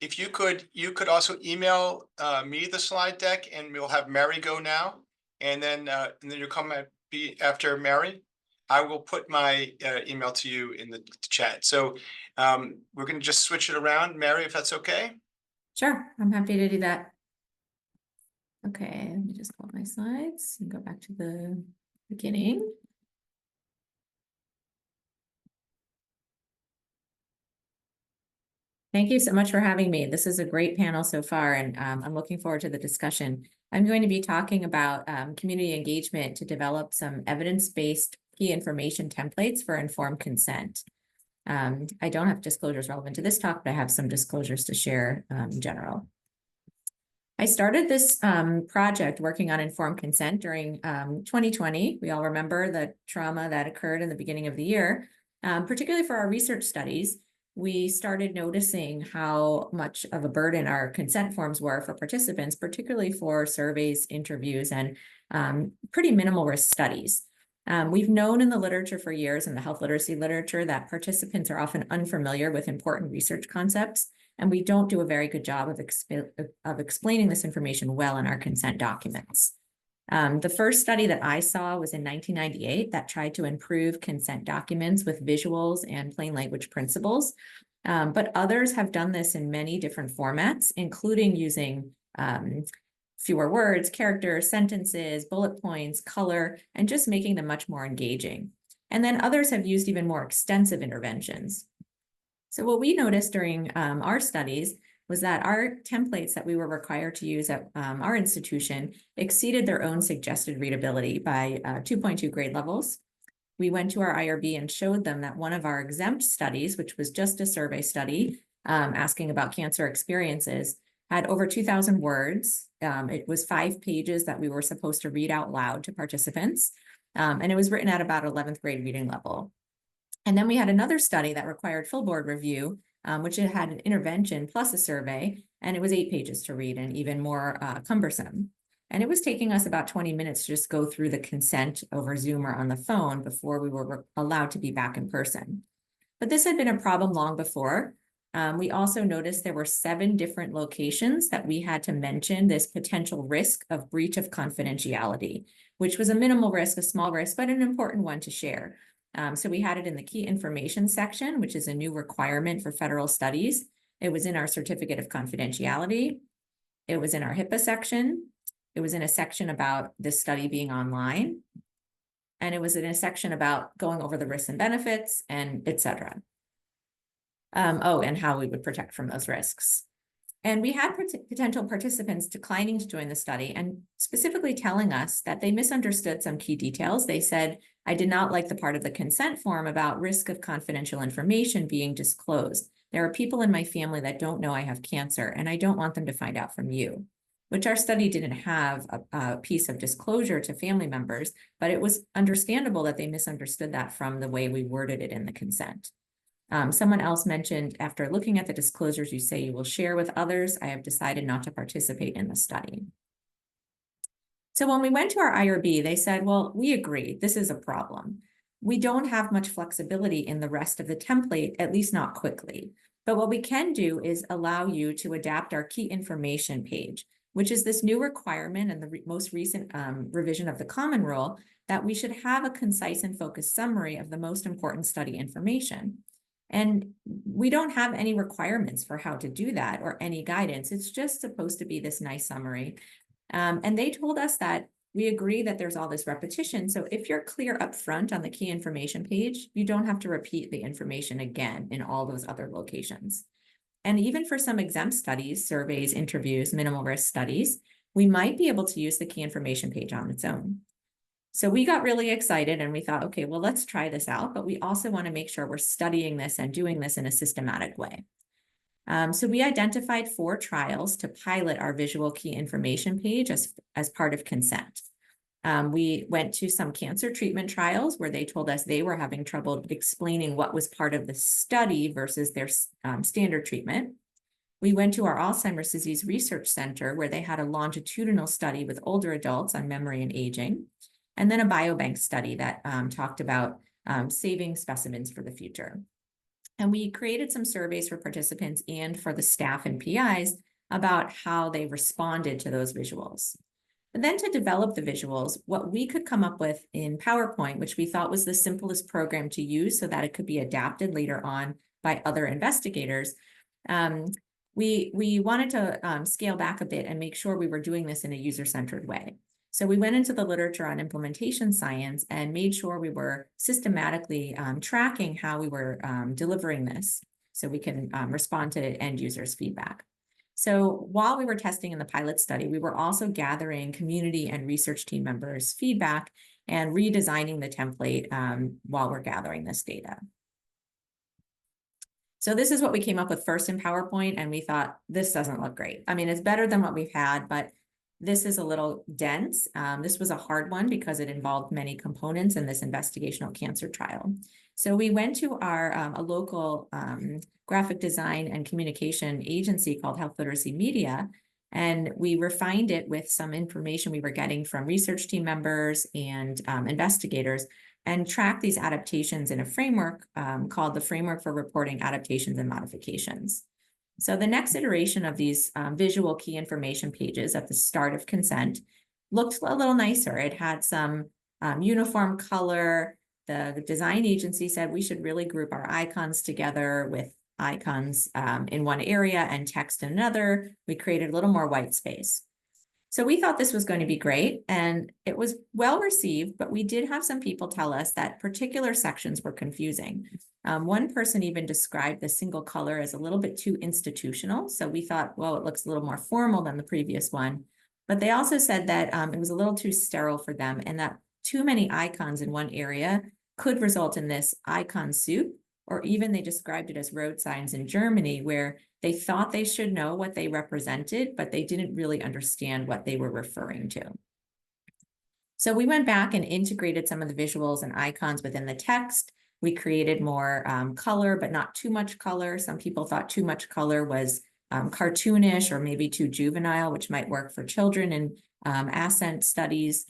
if you could also email me the slide deck, and we'll have Mary go now, and then you'll come be after Mary. I will put my email to you in the chat. So we're going to just switch it around, Mary, if that's okay. Sure, I'm happy to do that. Okay, let me just pull up my slides and go back to the beginning. Thank you so much for having me. This is a great panel so far, and I'm looking forward to the discussion. I'm going to be talking about community engagement to develop some evidence-based key information templates for informed consent. I don't have disclosures relevant to this talk, but I have some disclosures to share in general. I started this project working on informed consent during 2020. We all remember the trauma that occurred in the beginning of the year, particularly for our research studies. We started noticing how much of a burden our consent forms were for participants, particularly for surveys, interviews, and pretty minimal risk studies. We've known in the literature for years, in the health literacy literature, that participants are often unfamiliar with important research concepts, and we don't do a very good job of explaining this information well in our consent documents. The first study that I saw was in 1998 that tried to improve consent documents with visuals and plain language principles. But others have done this in many different formats, including using fewer words, characters, sentences, bullet points, color, and just making them much more engaging. And then others have used even more extensive interventions. So what we noticed during our studies was that our templates that we were required to use at our institution exceeded their own suggested readability by 2.2 grade levels. We went to our IRB and showed them that one of our exempt studies, which was just a survey study asking about cancer experiences, had over 2,000 words. It was 5 pages that we were supposed to read out loud to participants. And it was written at about 11th grade reading level. And then we had another study that required full board review, which it had an intervention plus a survey, and it was 8 pages to read and even more cumbersome. And it was taking us about 20 minutes to just go through the consent over Zoom or on the phone before we were allowed to be back in person. But this had been a problem long before. We also noticed there were 7 different locations that we had to mention this potential risk of breach of confidentiality, which was a minimal risk, a small risk, but an important one to share. So we had it in the key information section, which is a new requirement for federal studies. It was in our certificate of confidentiality. It was in our HIPAA section. It was in a section about this study being online. And it was in a section about going over the risks and benefits, and et cetera. And how we would protect from those risks. And we had potential participants declining to join the study and specifically telling us that they misunderstood some key details. They said, I did not like the part of the consent form about risk of confidential information being disclosed. There are people in my family that don't know I have cancer, and I don't want them to find out from you, which our study didn't have a piece of disclosure to family members, but it was understandable that they misunderstood that from the way we worded it in the consent. Someone else mentioned, after looking at the disclosures you say you will share with others, I have decided not to participate in the study. So when we went to our IRB, they said, well, we agree, this is a problem. We don't have much flexibility in the rest of the template, at least not quickly. But what we can do is allow you to adapt our key information page, which is this new requirement and the most recent revision of the common rule that we should have a concise and focused summary of the most important study information. And we don't have any requirements for how to do that or any guidance. It's just supposed to be this nice summary. And they told us that we agree that there's all this repetition. So if you're clear up front on the key information page, you don't have to repeat the information again in all those other locations. And even for some exempt studies, surveys, interviews, minimal risk studies, we might be able to use the key information page on its own. So we got really excited and we thought, okay, well, let's try this out, but we also want to make sure we're studying this and doing this in a systematic way. So we identified 4 trials to pilot our visual key information page as part of consent. We went to some cancer treatment trials where they told us they were having trouble explaining what was part of the study versus their standard treatment. We went to our Alzheimer's Disease Research Center where they had a longitudinal study with older adults on memory and aging, and then a biobank study that talked about saving specimens for the future. And we created some surveys for participants and for the staff and PIs about how they responded to those visuals. And then to develop the visuals, what we could come up with in PowerPoint, which we thought was the simplest program to use so that it could be adapted later on by other investigators, we wanted to scale back a bit and make sure we were doing this in a user-centered way. So we went into the literature on implementation science and made sure we were systematically tracking how we were delivering this so we can respond to end users' feedback. So while we were testing in the pilot study, we were also gathering community and research team members' feedback and redesigning the template while we're gathering this data. So this is what we came up with first in PowerPoint, and we thought, this doesn't look great. I mean, it's better than what we've had, but this is a little dense. This was a hard one because it involved many components in this investigational cancer trial. So we went to our a local graphic design and communication agency called Health Literacy Media, and we refined it with some information we were getting from research team members and investigators, and tracked these adaptations in a framework called the Framework for Reporting Adaptations and Modifications. So the next iteration of these visual key information pages at the start of consent looked a little nicer. It had some uniform color. The design agency said we should really group our icons together with icons in one area and text in another. We created a little more white space. So we thought this was going to be great, and it was well received, but we did have some people tell us that particular sections were confusing. One person even described the single color as a little bit too institutional. So we thought, well, it looks a little more formal than the previous one. But they also said that it was a little too sterile for them and that too many icons in one area could result in this icon soup, or even they described it as road signs in Germany, where they thought they should know what they represented, but they didn't really understand what they were referring to. So we went back and integrated some of the visuals and icons within the text. We created more color, but not too much color. Some people thought too much color was cartoonish or maybe too juvenile, which might work for children in ascent studies.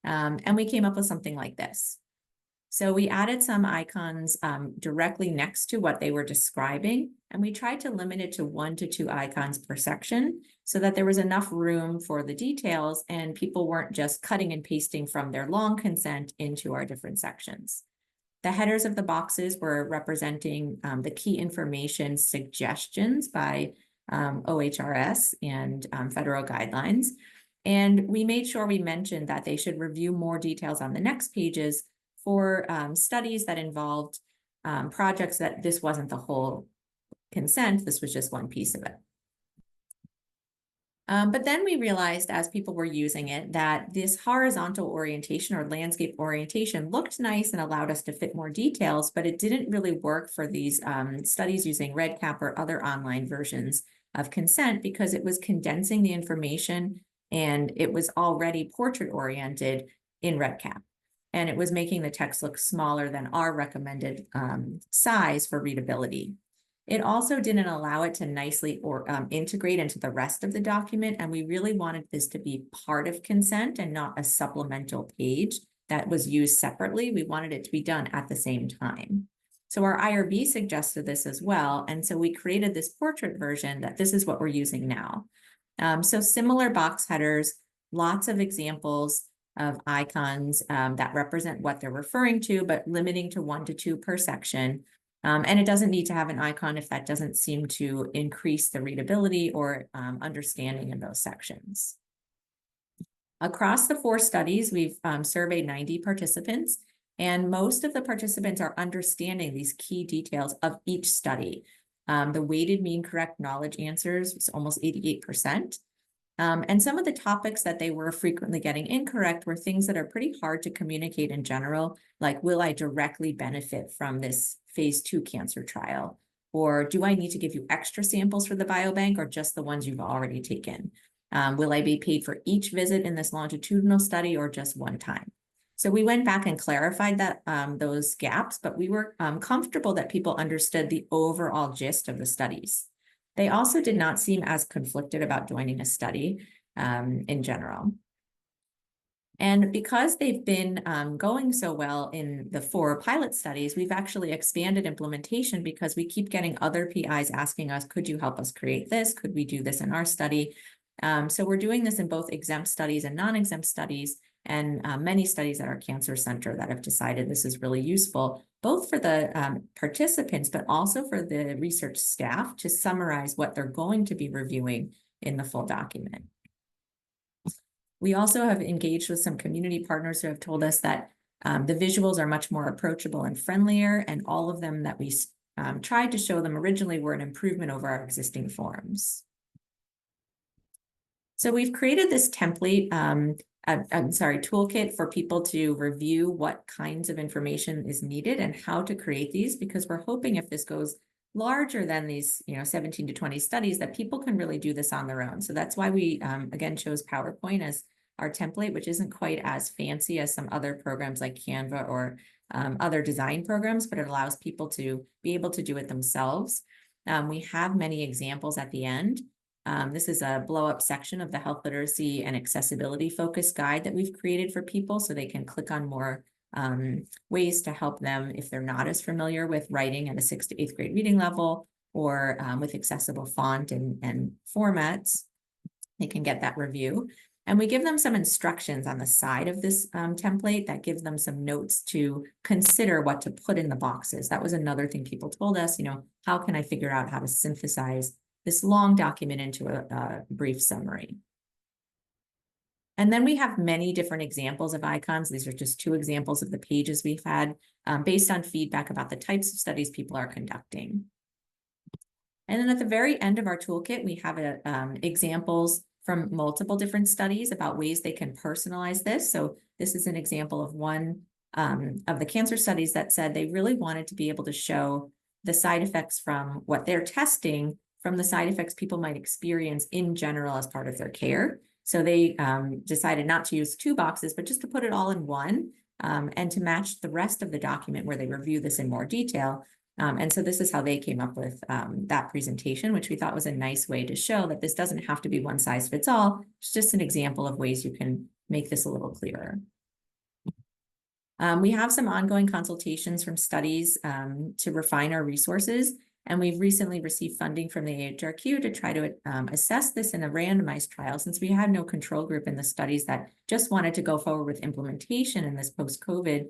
And we came up with something like this. So we added some icons directly next to what they were describing, and we tried to limit it to 1 to 2 icons per section so that there was enough room for the details and people weren't just cutting and pasting from their long consent into our different sections. The headers of the boxes were representing the key information suggestions by OHRS and federal guidelines. And we made sure we mentioned that they should review more details on the next pages for studies that involved projects that this wasn't the whole consent, this was just one piece of it. But then we realized as people were using it that this horizontal orientation or landscape orientation looked nice and allowed us to fit more details, but it didn't really work for these studies using REDCap or other online versions of consent because it was condensing the information and it was already portrait oriented in REDCap. And it was making the text look smaller than our recommended size for readability. It also didn't allow it to nicely integrate into the rest of the document, and we really wanted this to be part of consent and not a supplemental page that was used separately. We wanted it to be done at the same time. So our IRB suggested this as well, and so we created this portrait version that this is what we're using now. So similar box headers, lots of examples of icons that represent what they're referring to, but limiting to 1 to 2 per section. And it doesn't need to have an icon if that doesn't seem to increase the readability or understanding in those sections. Across the 4 studies, we've surveyed 90 participants, and most of the participants are understanding these key details of each study. The weighted mean correct knowledge answers was almost 88%. And some of the topics that they were frequently getting incorrect were things that are pretty hard to communicate in general, like, will I directly benefit from this phase 2 cancer trial? Or do I need to give you extra samples for the biobank or just the ones you've already taken? Will I be paid for each visit in this longitudinal study or just one time? So we went back and clarified that those gaps, but we were comfortable that people understood the overall gist of the studies. They also did not seem as conflicted about joining a study in general. And because they've been going so well in the 4 pilot studies, we've actually expanded implementation because we keep getting other PIs asking us, could you help us create this? Could we do this in our study? So we're doing this in both exempt studies and non-exempt studies, and many studies at our cancer center that have decided this is really useful, both for the participants, but also for the research staff to summarize what they're going to be reviewing in the full document. We also have engaged with some community partners who have told us that the visuals are much more approachable and friendlier, and all of them that we tried to show them originally were an improvement over our existing forms. So we've created this template, toolkit for people to review what kinds of information is needed and how to create these, because we're hoping if this goes larger than these, 17 to 20 studies, that people can really do this on their own. So that's why we, again, chose PowerPoint as our template, which isn't quite as fancy as some other programs like Canva or other design programs, but it allows people to be able to do it themselves. We have many examples at the end. This is a blow-up section of the health literacy and accessibility focused guide that we've created for people so they can click on more ways to help them if they're not as familiar with writing at a 6th to 8th grade reading level, or with accessible font and formats. They can get that review. And we give them some instructions on the side of this template that gives them some notes to consider what to put in the boxes. That was another thing people told us, how can I figure out how to synthesize this long document into a brief summary? And then we have many different examples of icons. These are just 2 examples of the pages we've had based on feedback about the types of studies people are conducting. And then at the very end of our toolkit, we have examples from multiple different studies about ways they can personalize this. So this is an example of one of the cancer studies that said they really wanted to be able to show the side effects from what they're testing from the side effects people might experience in general as part of their care. So they decided not to use 2 boxes, but just to put it all in one and to match the rest of the document where they review this in more detail. And so this is how they came up with that presentation, which we thought was a nice way to show that this doesn't have to be one size fits all. It's just an example of ways you can make this a little clearer. We have some ongoing consultations from studies to refine our resources. And we've recently received funding from the HRQ to try to assess this in a randomized trial, since we had no control group in the studies that just wanted to go forward with implementation in this post-COVID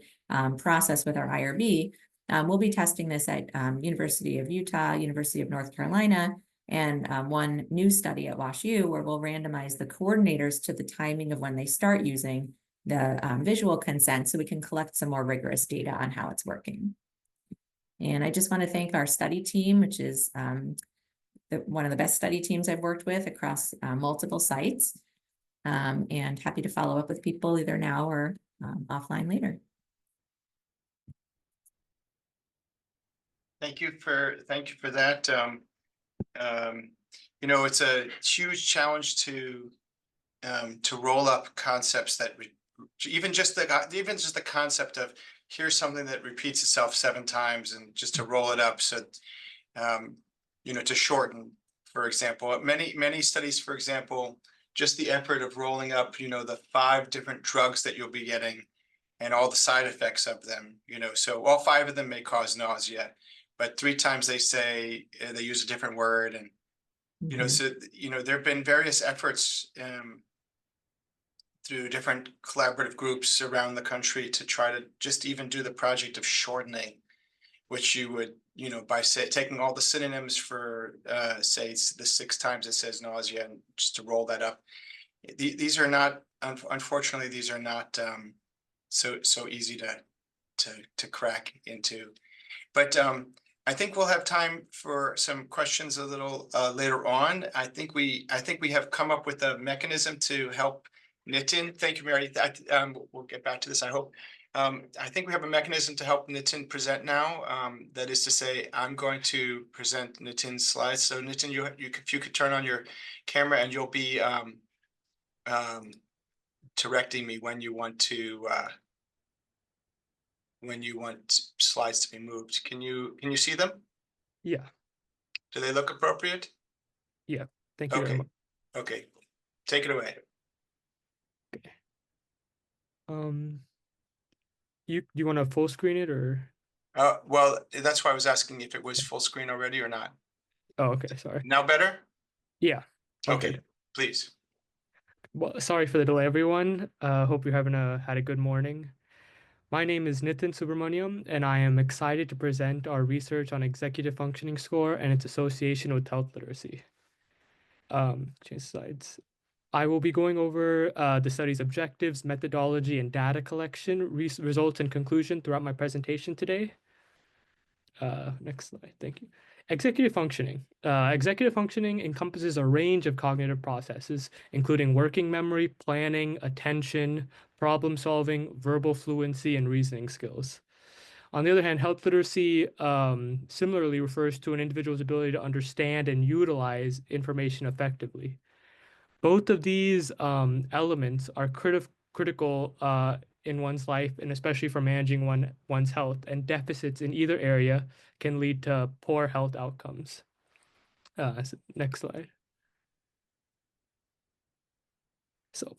process with our IRB. We'll be testing this at University of Utah, University of North Carolina, and one new study at WashU, where we'll randomize the coordinators to the timing of when they start using the visual consent, so we can collect some more rigorous data on how it's working. And I just want to thank our study team, which is one of the best study teams I've worked with across multiple sites, and happy to follow up with people either now or offline later. Thank you for that. It's a huge challenge to roll up concepts that even just the concept of here's something that repeats itself 7 times, and just to roll it up. So, to shorten, for example, many studies, for example, just the effort of rolling up, the 5 different drugs that you'll be getting and all the side effects of them, so all 5 of them may cause nausea, but 3 times they say they use a different word. And, there have been various efforts through different collaborative groups around the country to try to just even do the project of shortening, which you would you know, by taking all the synonyms for, say, it's the 6 times it says nausea, and just to roll that up. These are not, unfortunately, these are not so easy to crack into. But I think we'll have time for some questions a little later on. I think we have come up with a mechanism to help Nitin. Thank you, Mary. We'll get back to this, I hope. I think we have a mechanism to help Nitin present now. That is to say, I'm going to present Nitin's slides. So Nitin, if you could turn on your camera, and you'll be directing me when you want slides to be moved. Can you see them? Yeah. Do they look appropriate? Yeah. Thank you very Okay. much. Okay. Take it away. You want to full screen it or? Well, that's why I was asking if it was full screen already or not. Oh, okay. Sorry. Now better? Yeah. all Okay, good. please. Well, sorry for the delay, everyone. Hope you're had a good morning. My name is Nitin Subramaniam, and I am excited to present our research on executive functioning score and its association with health literacy. Change slides. I will be going over the study's objectives, methodology, and data collection, results, and conclusion throughout my presentation today. Next slide, thank you. Executive functioning. Executive functioning encompasses a range of cognitive processes, including working memory, planning, attention, problem solving, verbal fluency, and reasoning skills. On the other hand, health literacy similarly refers to an individual's ability to understand and utilize information effectively. Both of these elements are critical in one's life, and especially for managing one's health, and deficits in either area can lead to poor health outcomes. Next slide. So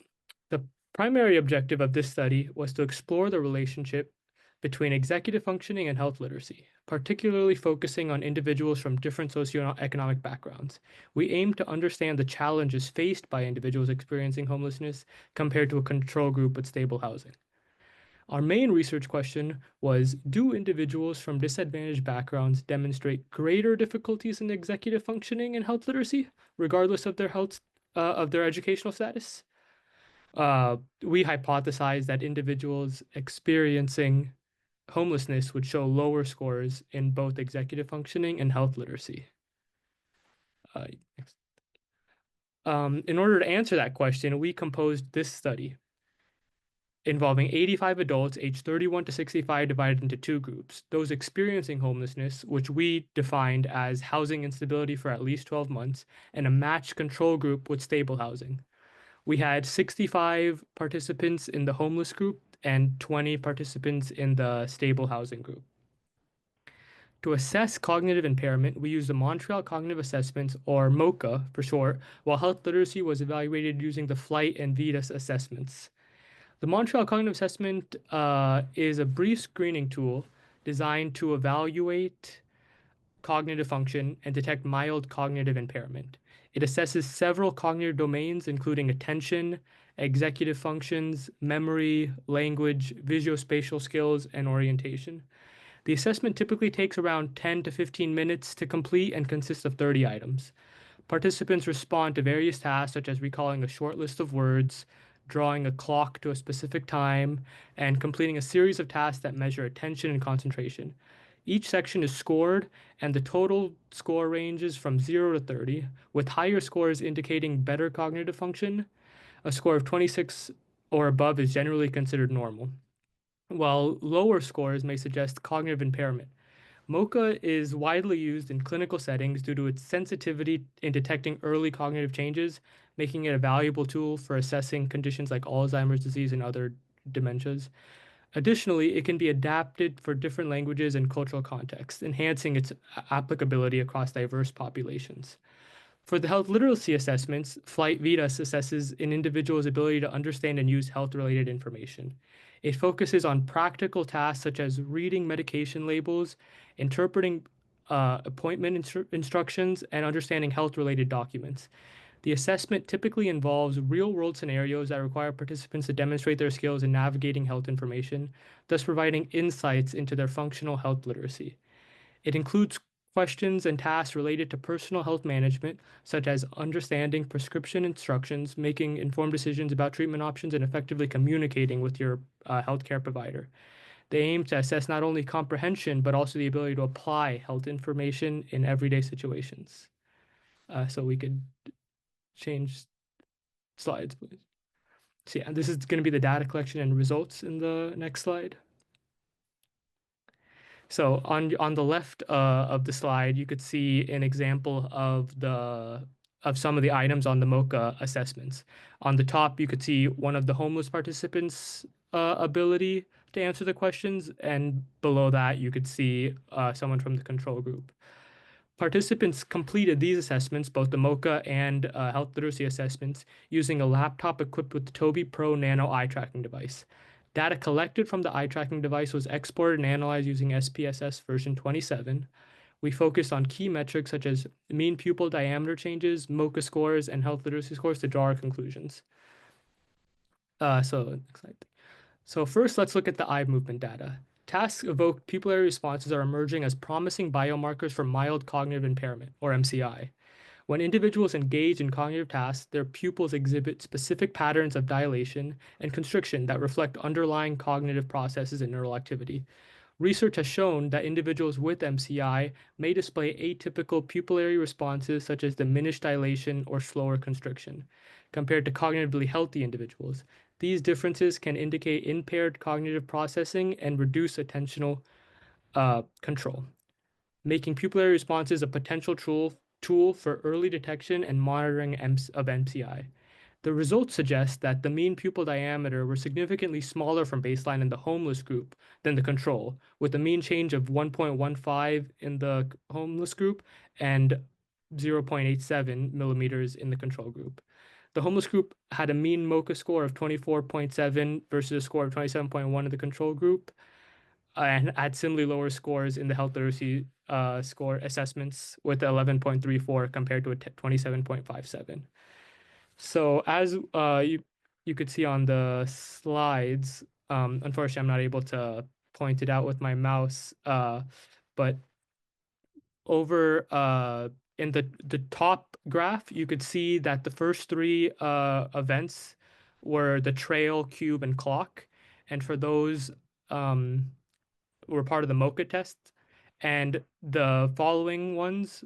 the primary objective of this study was to explore the relationship between executive functioning and health literacy, particularly focusing on individuals from different socioeconomic backgrounds. We aim to understand the challenges faced by individuals experiencing homelessness compared to a control group with stable housing. Our main research question was, do individuals from disadvantaged backgrounds demonstrate greater difficulties in executive functioning and health literacy, regardless of their educational status? We hypothesized that individuals experiencing homelessness would show lower scores in both executive functioning and health literacy. In order to answer that question, we composed this study involving 85 adults aged 31 to 65 divided into 2 groups. Those experiencing homelessness, which we defined as housing instability for at least 12 months, and a matched control group with stable housing. We had 65 participants in the homeless group and 20 participants in the stable housing group. To assess cognitive impairment, we used the Montreal Cognitive Assessments, or MoCA for short, while health literacy was evaluated using the Flight and VITAS assessments. The Montreal Cognitive Assessment is a brief screening tool designed to evaluate cognitive function and detect mild cognitive impairment. It assesses several cognitive domains, including attention, executive functions, memory, language, visuospatial skills, and orientation. The assessment typically takes around 10 to 15 minutes to complete and consists of 30 items. Participants respond to various tasks such as recalling a short list of words, drawing a clock to a specific time, and completing a series of tasks that measure attention and concentration. Each section is scored, and the total score ranges from 0 to 30, with higher scores indicating better cognitive function. A score of 26 or above is generally considered normal, while lower scores may suggest cognitive impairment. MoCA is widely used in clinical settings due to its sensitivity in detecting early cognitive changes, making it a valuable tool for assessing conditions like Alzheimer's disease and other dementias. Additionally, it can be adapted for different languages and cultural contexts, enhancing its applicability across diverse populations. For the health literacy assessments, Flight VITAS assesses an individual's ability to understand and use health-related information. It focuses on practical tasks such as reading medication labels, interpreting appointment instructions, and understanding health-related documents. The assessment typically involves real-world scenarios that require participants to demonstrate their skills in navigating health information, thus providing insights into their functional health literacy. It includes questions and tasks related to personal health management, such as understanding prescription instructions, making informed decisions about treatment options, and effectively communicating with your healthcare provider. They aim to assess not only comprehension, but also the ability to apply health information in everyday situations. So we could change slides, please. So yeah, this is going to be the data collection and results in the next slide. So on the left of the slide, you could see an example of some of the items on the MOCA assessments. On the top, you could see one of the homeless participants' ability to answer the questions, and below that, you could see someone from the control group. Participants completed these assessments, both the MOCA and health literacy assessments, using a laptop equipped with the Tobii Pro Nano eye tracking device. Data collected from the eye tracking device was exported and analyzed using SPSS version 27. We focused on key metrics such as mean pupil diameter changes, MOCA scores, and health literacy scores to draw our conclusions. Next slide. So first, let's look at the eye movement data. Tasks evoked pupillary responses are emerging as promising biomarkers for mild cognitive impairment, or MCI. When individuals engage in cognitive tasks, their pupils exhibit specific patterns of dilation and constriction that reflect underlying cognitive processes and neural activity. Research has shown that individuals with MCI may display atypical pupillary responses such as diminished dilation or slower constriction, compared to cognitively healthy individuals. These differences can indicate impaired cognitive processing and reduced attentional control, making pupillary responses a potential tool for early detection and monitoring of MCI. The results suggest that the mean pupil diameter were significantly smaller from baseline in the homeless group than the control, with a mean change of 1.15 in the homeless group and 0.87 millimeters in the control group. The homeless group had a mean MOCA score of 24.7 versus a score of 27.1 in the control group, and had similarly lower scores in the health literacy score assessments with 11.34 compared to a 27.57. So as you could see on the slides, unfortunately, I'm not able to point it out with my mouse, but over in the top graph, you could see that the first three events were the trail, cube, and clock. And for those were part of the MOCA test. And the following ones,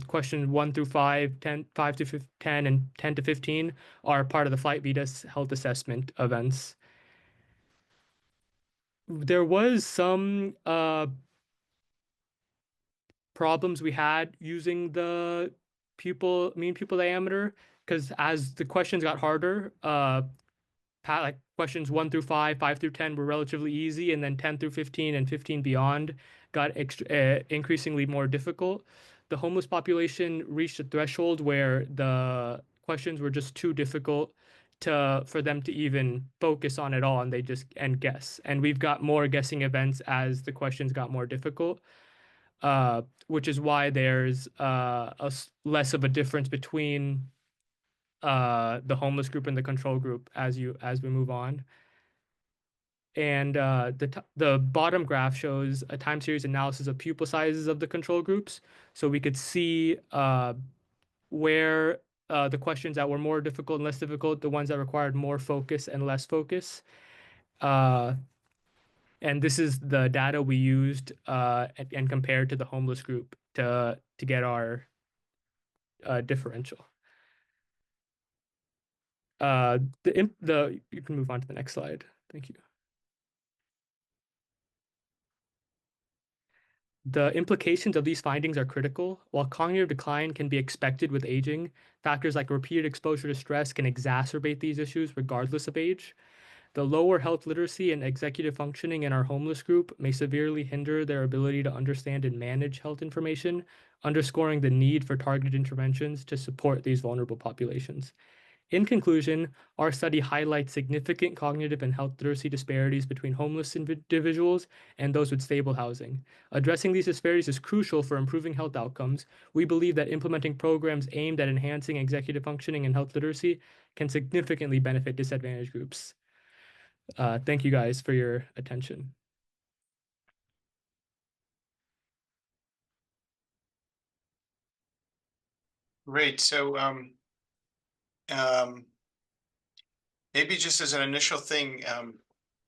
questions 1 through 5, 5 to 10, and 10 to 15 are part of the Flight Vita's health assessment events. There was some problems we had using the mean pupil diameter, because as the questions got harder, like questions 1 through 5, 5 through 10 were relatively easy, and then 10 through 15 and 15 beyond got increasingly more difficult. The homeless population reached a threshold where the questions were just too difficult for them to even focus on at all, and they just guess. And we've got more guessing events as the questions got more difficult, which is why there's less of a difference between the homeless group and the control group as we move on. And the bottom graph shows a time series analysis of pupil sizes of the control groups. So we could see where the questions that were more difficult and less difficult, the ones that required more focus and less focus. And this is the data we used and compared to the homeless group to get our differential. You can move on to the next slide. Thank you. The implications of these findings are critical. While cognitive decline can be expected with aging, factors like repeated exposure to stress can exacerbate these issues regardless of age. The lower health literacy and executive functioning in our homeless group may severely hinder their ability to understand and manage health information, underscoring the need for targeted interventions to support these vulnerable populations. In conclusion, our study highlights significant cognitive and health literacy disparities between homeless individuals and those with stable housing. Addressing these disparities is crucial for improving health outcomes. We believe that implementing programs aimed at enhancing executive functioning and health literacy can significantly benefit disadvantaged groups. Thank you guys for your attention. Great. So maybe just as an initial thing,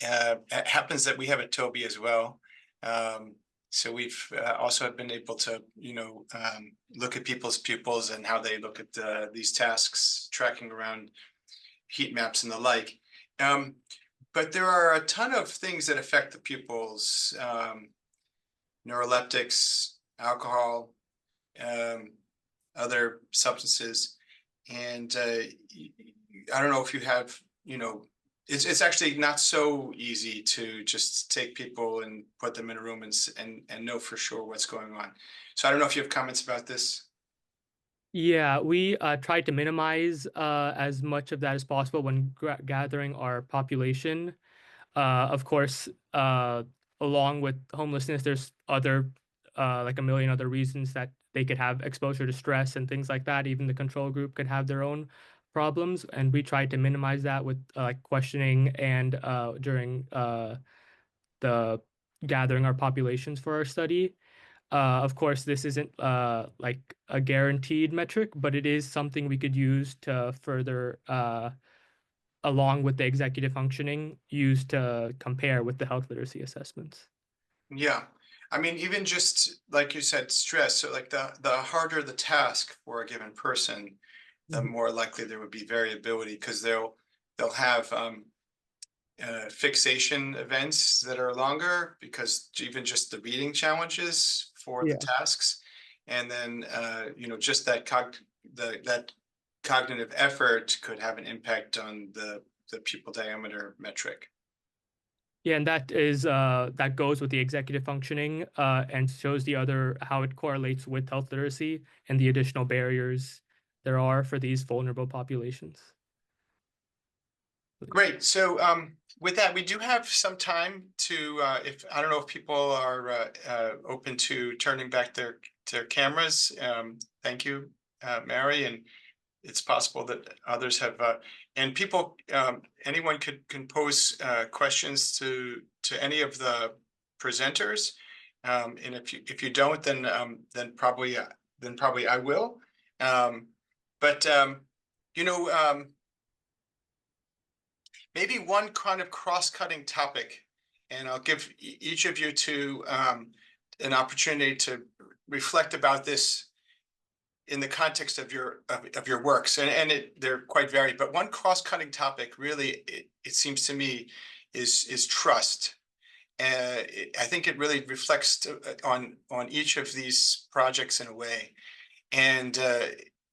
it happens that we have a Toby as well. So we've also been able to, look at people's pupils and how they look at these tasks, tracking around heat maps and the like. But there are a ton of things that affect the pupils, neuroleptics, alcohol, other substances. And I don't know if you have, it's actually not so easy to just take people and put them in a room and know for sure what's going on. So I don't know if you have comments about this. Yeah, we tried to minimize as much of that as possible when gathering our population. Of course, along with homelessness, there's other like a million other reasons that they could have exposure to stress and things like that. Even the control group could have their own problems, and we tried to minimize that with like questioning and during the gathering our populations for our study. Of course, this isn't like a guaranteed metric, but it is something we could use to further, along with the executive functioning, use to compare with the health literacy assessments. Yeah. I mean, even just like you said, stress. So like the harder the task for a given person, the more likely there would be variability because they'll have fixation events that are longer because even just the reading challenges for the Yeah. tasks, and then just that that cognitive effort could have an impact on the pupil diameter metric. Yeah, and that is that goes with the executive functioning and shows the other how it correlates with health literacy and the additional barriers there are for these vulnerable populations. Great. So with that, we do have some time to, if I don't know if people are open to turning back their cameras. Thank you, Mary, and it's possible that others have, and people, anyone can pose questions to any of the presenters, and if you don't, then probably I will. But maybe one kind of cross-cutting topic, and I'll give each of you to an opportunity to reflect about this in the context of your works, and they're quite varied. But one cross-cutting topic, really, it seems to me, is trust. I think it really reflects on each of these projects in a way, and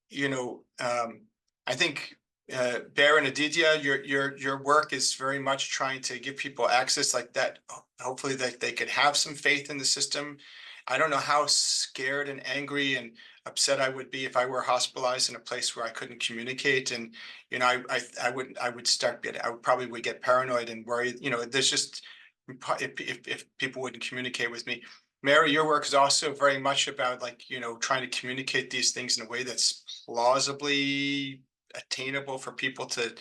I think Bear and Aditya, your work is very much trying to give people access like that. Hopefully, that they could have some faith in the system. I don't know how scared and angry and upset I would be if I were hospitalized in a place where I couldn't communicate. And I would probably get paranoid and worried. There's just if people wouldn't communicate with me. Mary, your work is also very much about trying to communicate these things in a way that's plausibly attainable for people to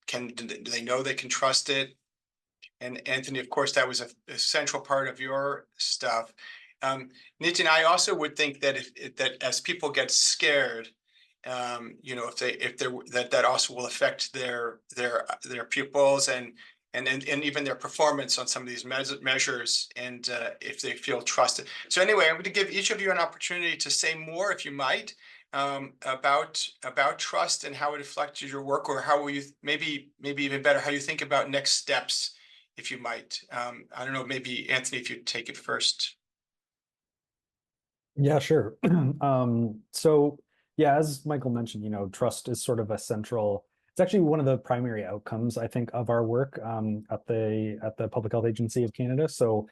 do they know they can trust it. And Anthony, of course, that was a central part of your stuff. Nitin, I also would think that that as people get scared, that also will affect their pupils and even their performance on some of these measures, and if they feel trusted. So anyway, I'm going to give each of you an opportunity to say more, if you might, about trust and how it affected your work, or how will you maybe even better, how you think about next steps, if you might. I don't know, maybe Anthony, if you take it first. Yeah, sure. So yeah, as Michael mentioned, trust is sort of a central, it's actually one of the primary outcomes, I think, of our work at the Public Health Agency of Canada. So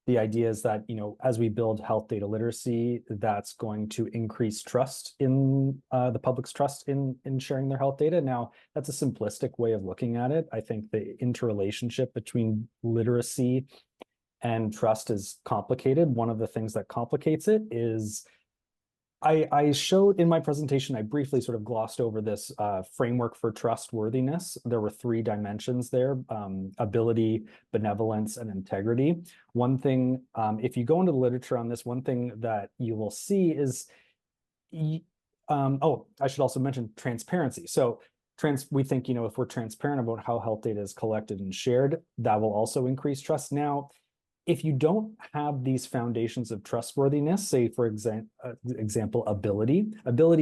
the idea is that, as we build health data literacy, that's going to increase trust in the public's trust in sharing their health data. Now, that's a simplistic way of looking at it. I think the interrelationship between literacy and trust is complicated. One of the things that complicates it is I showed in my presentation, I briefly sort of glossed over this framework for trustworthiness. There were 3 dimensions there: ability, benevolence, and integrity. One thing, if you go into the literature on this, one thing that you will see is Oh, I should also mention transparency. So we think, if we're transparent about how health data is collected and shared, that will also increase trust. Now, if you don't have these foundations of trustworthiness, say, for example, ability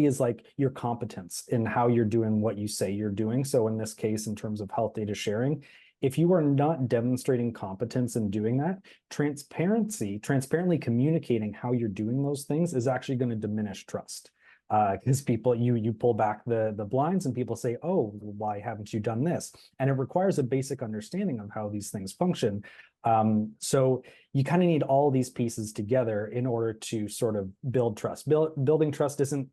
is like your competence in how you're doing what you say you're doing. So in this case, in terms of health data sharing, if you are not demonstrating competence in doing that, transparently communicating how you're doing those things is actually going to diminish trust. Because people, you pull back the blinds and people say, oh, why haven't you done this? And it requires a basic understanding of how these things function. So you kind of need all these pieces together in order to sort of build trust. Building trust isn't,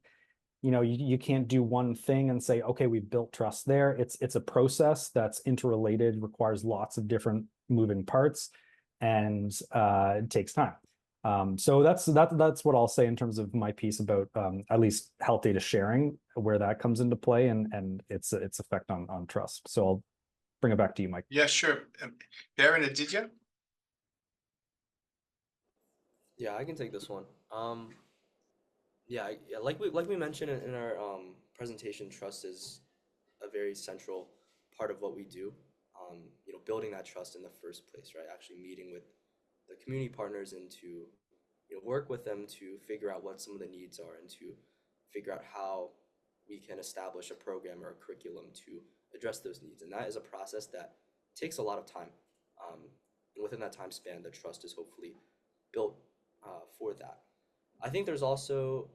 you can't do one thing and say, okay, we've built trust there. It's a process that's interrelated, requires lots of different moving parts, and it takes time. So that's what I'll say in terms of my piece about at least health data sharing, where that comes into play, and its effect on trust. So I'll bring it back to you, Mike. Yeah, sure. Baron, Aditya? Yeah, I can take this one. Yeah, like we mentioned in our presentation, trust is a very central part of what we do. Building that trust in the first place, right? Actually meeting with the community partners and to work with them to figure out what some of the needs are and to figure out how we can establish a program or a curriculum to address those needs. And that is a process that takes a lot of time. And within that time span, the trust is hopefully built for that. I think it's also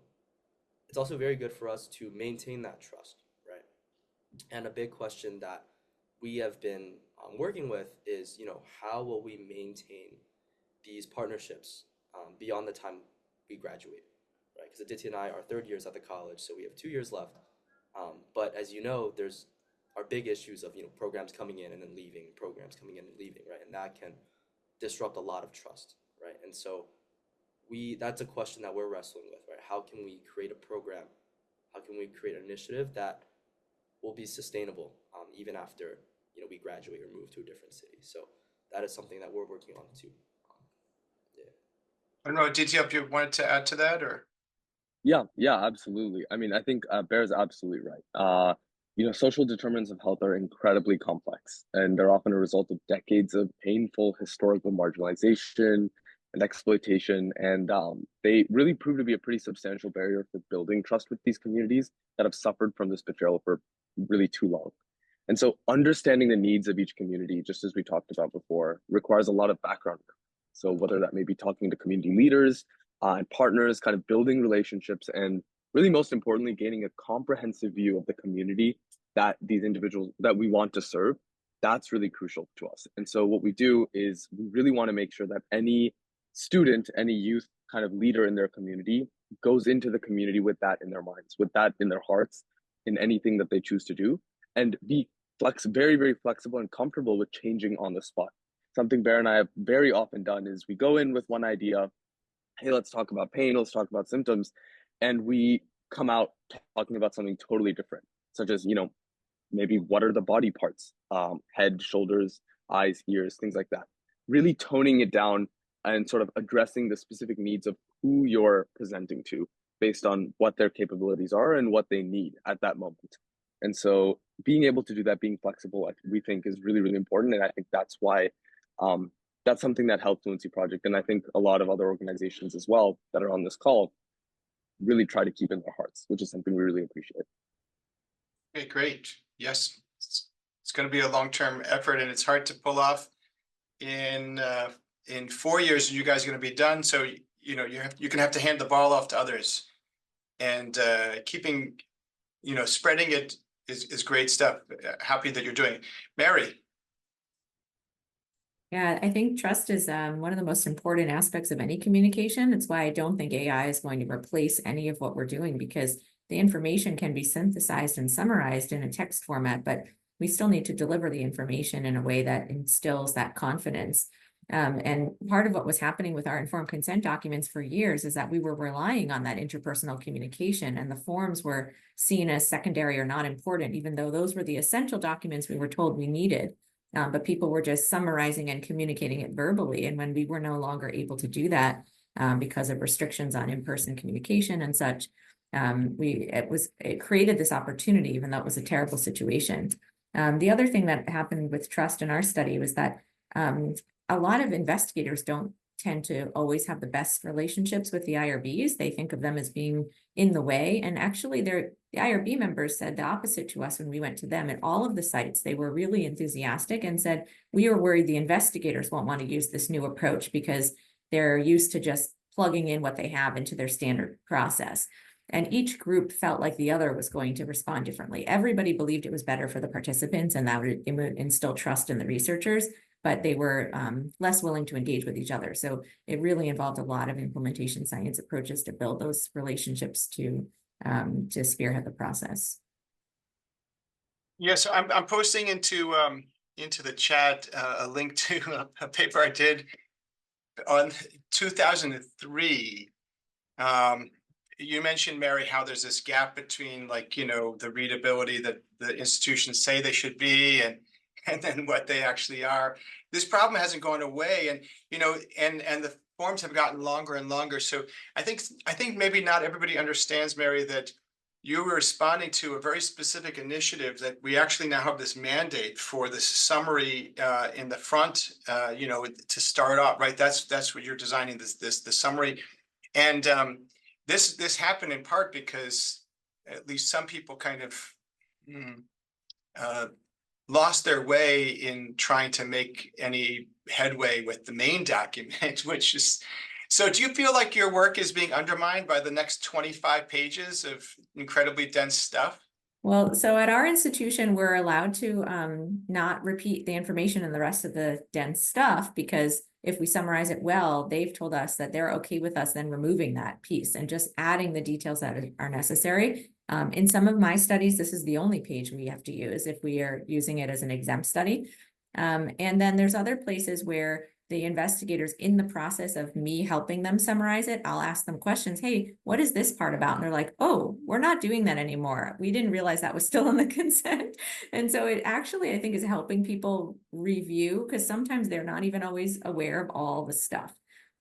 very good for us to maintain that trust, right? And a big question that we have been working with is, how will we maintain these partnerships beyond the time we graduate, right? Because Aditya and I are third years at the college, so we have 2 years left. But as you know, there's our big issues of programs coming in and then leaving, programs coming in and leaving, right? And that can disrupt a lot of trust, right? And so that's a question that we're wrestling with, right? How can we create a program? How can we create an initiative that will be sustainable even after we graduate or move to a different city? So that is something that we're working on too. I don't know, Aditya, if you wanted to add to that, or? Yeah, absolutely. I mean, I think Bear's absolutely right. Social determinants of health are incredibly complex, and they're often a result of decades of painful historical marginalization and exploitation. And they really prove to be a pretty substantial barrier for building trust with these communities that have suffered from this betrayal for really too long. And so understanding the needs of each community, just as we talked about before, requires a lot of background work. So whether that may be talking to community leaders and partners, kind of building relationships, and really most importantly, gaining a comprehensive view of the community that these individuals that we want to serve, that's really crucial to us. And so what we do is we really want to make sure that any student, any youth kind of leader in their community goes into the community with that in their minds, with that in their hearts, in anything that they choose to do, and be very, very flexible and comfortable with changing on the spot. Something Bear and I have very often done is we go in with one idea, hey, let's talk about pain, let's talk about symptoms, and we come out talking about something totally different, such as, maybe what are the body parts, head, shoulders, eyes, ears, things like that. Really toning it down and sort of addressing the specific needs of who you're presenting to based on what their capabilities are and what they need at that moment. And so being able to do that, being flexible, we think is really, really important. And I think that's why that's something that Health Fluency Project, and I think a lot of other organizations as well that are on this call, really try to keep in their hearts, which is something we really appreciate. Okay, great. Yes, it's going to be a long-term effort, and it's hard to pull off in 4 years. You guys are going to be done, so you're going to have to hand the ball off to others, and keeping, spreading it is great stuff. Happy that you're doing it. Mary. Yeah, I think trust is one of the most important aspects of any communication. It's why I don't think AI is going to replace any of what we're doing, because the information can be synthesized and summarized in a text format, but we still need to deliver the information in a way that instills that confidence. And part of what was happening with our informed consent documents for years is that we were relying on that interpersonal communication, and the forms were seen as secondary or not important, even though those were the essential documents we were told we needed. But people were just summarizing and communicating it verbally. And when we were no longer able to do that because of restrictions on in-person communication and such, It created this opportunity, even though it was a terrible situation. The other thing that happened with trust in our study was that a lot of investigators don't tend to always have the best relationships with the IRBs. They think of them as being in the way. And actually, the IRB members said the opposite to us when we went to them. At all of the sites, they were really enthusiastic and said, we are worried the investigators won't want to use this new approach because they're used to just plugging in what they have into their standard process. And each group felt like the other was going to respond differently. Everybody believed it was better for the participants and that would instill trust in the researchers, but they were less willing to engage with each other. So it really involved a lot of implementation science approaches to build those relationships to spearhead the process. Yeah, so I'm posting into the chat a link to a paper I did on 2003. You mentioned, Mary, how there's this gap between, like, the readability that the institutions say they should be and then what they actually are. This problem hasn't gone away, and and the forms have gotten longer and longer. So I think maybe not everybody understands, Mary, that you were responding to a very specific initiative, that we actually now have this mandate for this summary in the front, to start off, right? That's what you're designing, the summary. And this happened in part because at least some people kind of lost their way in trying to make any headway with the main document, which is, so do you feel like your work is being undermined by the next 25 pages of incredibly dense stuff? Well, so at our institution, we're allowed to not repeat the information in the rest of the dense stuff, because if we summarize it well, they've told us that they're okay with us then removing that piece and just adding the details that are necessary. In some of my studies, this is the only page we have to use if we are using it as an exempt study. And then there's other places where the investigators, in the process of me helping them summarize it, I'll ask them questions. Hey, what is this part about? And they're like, oh, we're not doing that anymore. We didn't realize that was still in the consent. And so it actually, I think, is helping people review, because sometimes they're not even always aware of all the stuff.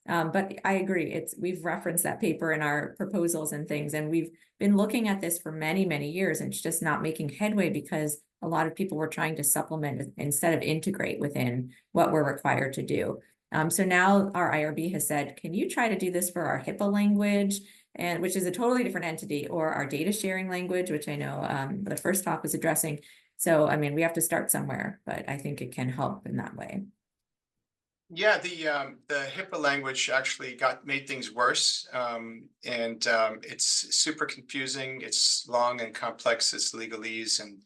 But I agree, we've referenced that paper in our proposals and things, and we've been looking at this for many, many years, and it's just not making headway because a lot of people were trying to supplement instead of integrate within what we're required to do. So now our IRB has said, can you try to do this for our HIPAA language, and which is a totally different entity, or our data sharing language, which I know the first talk was addressing. So, I mean, we have to start somewhere, but I think it can help in that way. Yeah, the HIPAA language actually made things worse, and it's super confusing. It's long and complex. It's legalese, and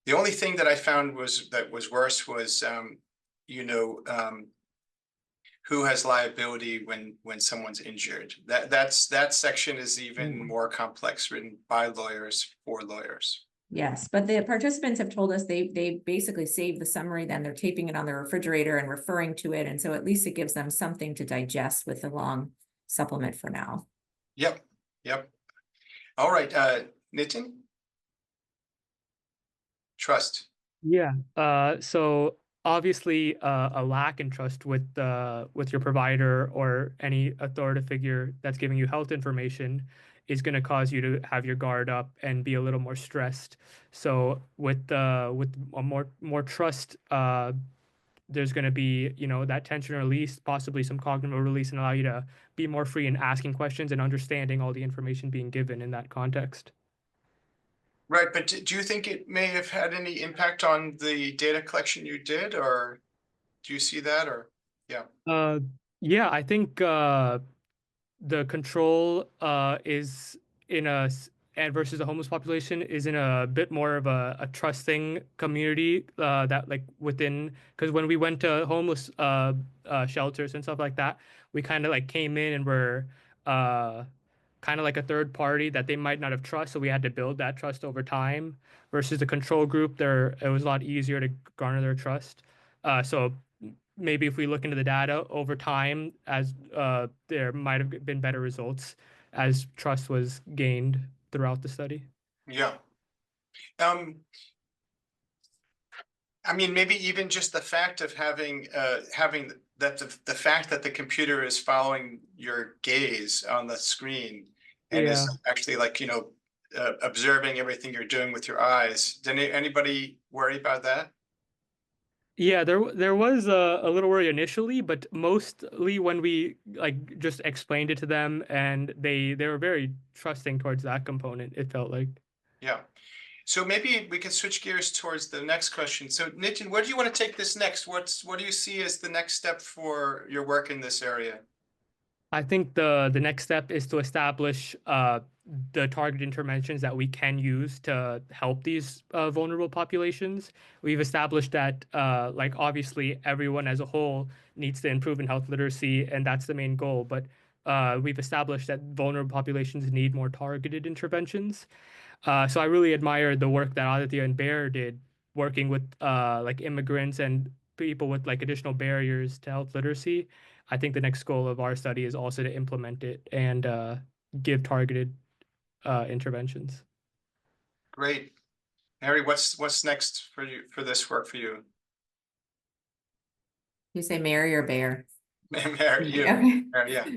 the only thing that I found was worse was who has liability when someone's injured. That section is even more complex, written by lawyers for lawyers. Yes, but the participants have told us they basically save the summary, then they're taping it on their refrigerator and referring to it. And so at least it gives them something to digest with the long supplement for now. Yep. All right, Nitin? Trust. Yeah. So obviously, a lack in trust with your provider or any authoritative figure that's giving you health information is going to cause you to have your guard up and be a little more stressed. So with a more trust, there's going to be, that tension release, possibly some cognitive release, and allow you to be more free in asking questions and understanding all the information being given in that context. Right, but do you think it may have had any impact on the data collection you did, or do you see that, or yeah? Yeah, I think the control is and versus the homeless population is in a bit more of a trusting community that, like, within, because when we went to homeless shelters and stuff like that, we kind of like came in and were kind of like a third party that they might not have trust, so we had to build that trust over time. Versus the control group, it was a lot easier to garner their trust. So maybe if we look into the data over time, as there might have been better results as trust was gained throughout the study. Yeah. I mean, maybe even just the fact of having that the fact that the computer is following your gaze on the screen and Yeah. is actually like, observing everything you're doing with your eyes. Did anybody worry about that? Yeah, there was a little worry initially, but mostly when we like just explained it to them, and they were very trusting towards that component, it felt like. Yeah. So maybe we can switch gears towards the next question. So Nitin, where do you want to take this next? What do you see as the next step for your work in this area? I think the next step is to establish the target interventions that we can use to help these vulnerable populations. We've established that like obviously everyone as a whole needs to improve in health literacy, and that's the main goal. But we've established that vulnerable populations need more targeted interventions. So I really admire the work that Aditya and Bear did, working with like immigrants and people with like additional barriers to health literacy. I think the next goal of our study is also to implement it and give targeted interventions. Great. Mary, what's next for you for this work for you? You say Mary or Bear? Mary, you. Okay.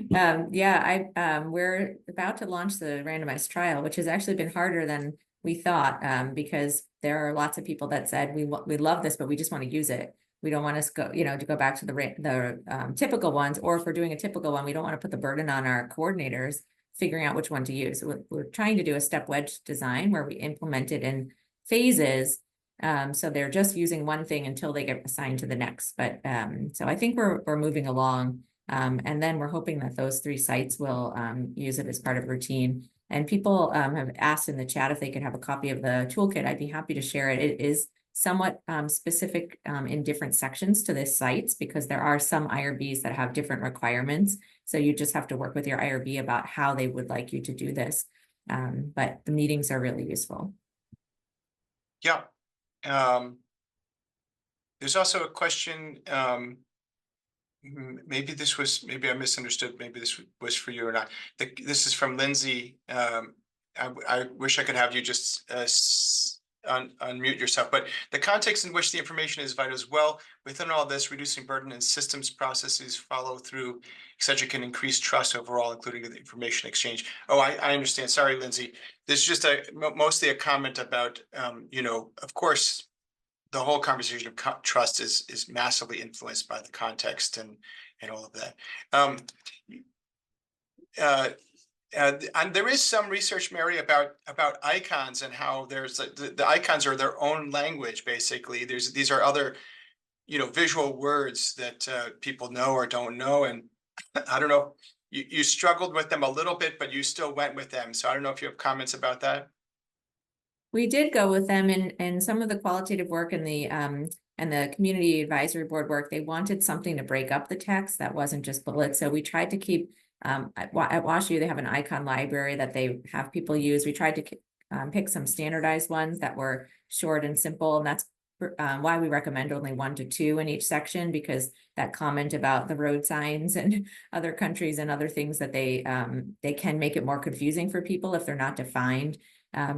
Mary, yeah. We're about to launch the randomized trial, which has actually been harder than we thought, because there are lots of people that said we love this, but we just want to use it. We don't want to go, to go back to the typical ones, or if we're doing a typical one, we don't want to put the burden on our coordinators figuring out which one to use. So we're trying to do a step wedge design where we implement it in phases. So they're just using one thing until they get assigned to the next. But so I think we're moving along. And then we're hoping that those 3 sites will use it as part of routine. And people have asked in the chat if they could have a copy of the toolkit. I'd be happy to share it. It is somewhat specific in different sections to the sites, because there are some IRBs that have different requirements. So you just have to work with your IRB about how they would like you to do this. But the meetings are really useful. Yeah. There's also a question, maybe I misunderstood, maybe this was for you or not. This is from Lindsay. I wish I could have you just unmute yourself, but the context in which the information is vital as well. Within all this, reducing burden and systems processes follow through, etc., can increase trust overall, including the information exchange. Oh, I understand. Sorry, Lindsay. This is just mostly a comment about, of course, the whole conversation of trust is massively influenced by the context and all of that. And there is some research, Mary, about icons and how there's the icons are their own language. Basically, these are other visual words that people know or don't know, and I don't know. You struggled with them a little bit, but you still went with them. So I don't know if you have comments about that. We did go with them in some of the qualitative work and the community advisory board work. They wanted something to break up the text that wasn't just bullets. So we tried to keep at WashU, they have an icon library that they have people use. We tried to pick some standardized ones that were short and simple, and that's why we recommend only 1 to 2 in each section, because that comment about the road signs and other countries and other things that they can make it more confusing for people if they're not defined.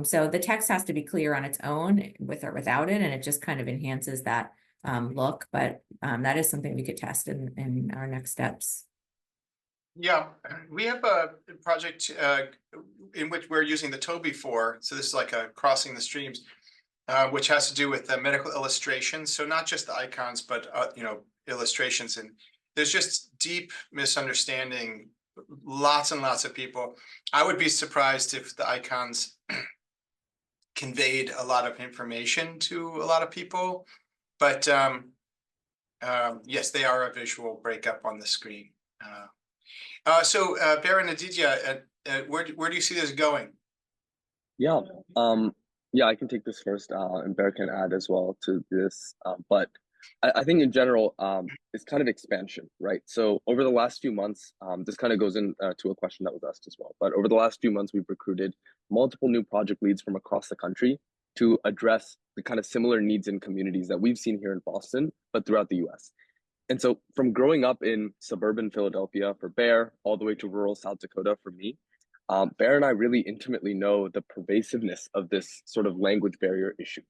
So the text has to be clear on its own with or without it, and it just kind of enhances that look. But that is something we could test in our next steps. Yeah, we have a project in which we're using the Toby for. So this is like a crossing the streams, which has to do with the medical illustrations. So not just the icons, but illustrations. And there's just deep misunderstanding. Lots and lots of people. I would be surprised if the icons conveyed a lot of information to a lot of people. But yes, they are a visual breakup on the screen. So Bear and Aditya, where do you see this going? Yeah, yeah, I can take this first, and Bear can add as well to this. But I think in general, it's kind of expansion, right? So over the last few months, this kind of goes in to a question that was asked as well. But over the last few months, we've recruited multiple new project leads from across the country to address the kind of similar needs in communities that we've seen here in Boston, but throughout the US. And so from growing up in suburban Philadelphia for Bear, all the way to rural South Dakota for me, Bear and I really intimately know the pervasiveness of this sort of language barrier issue.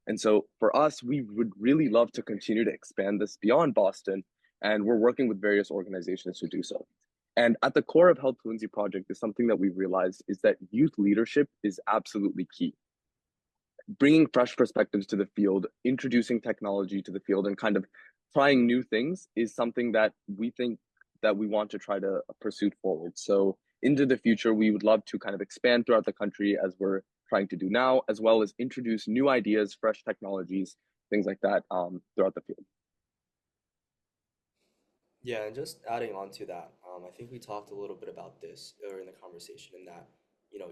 And so for us, we would really love to continue to expand this beyond Boston, and we're working with various organizations to do so. And at the core of Health Fluency Project is something that we've realized is that youth leadership is absolutely key. Bringing fresh perspectives to the field, introducing technology to the field, and kind of trying new things is something that we think that we want to try to pursue forward. So into the future, we would love to kind of expand throughout the country as we're trying to do now, as well as introduce new ideas, fresh technologies, things like that throughout the field. Yeah, and just adding on to that, I think we talked a little bit about this earlier in the conversation, in that,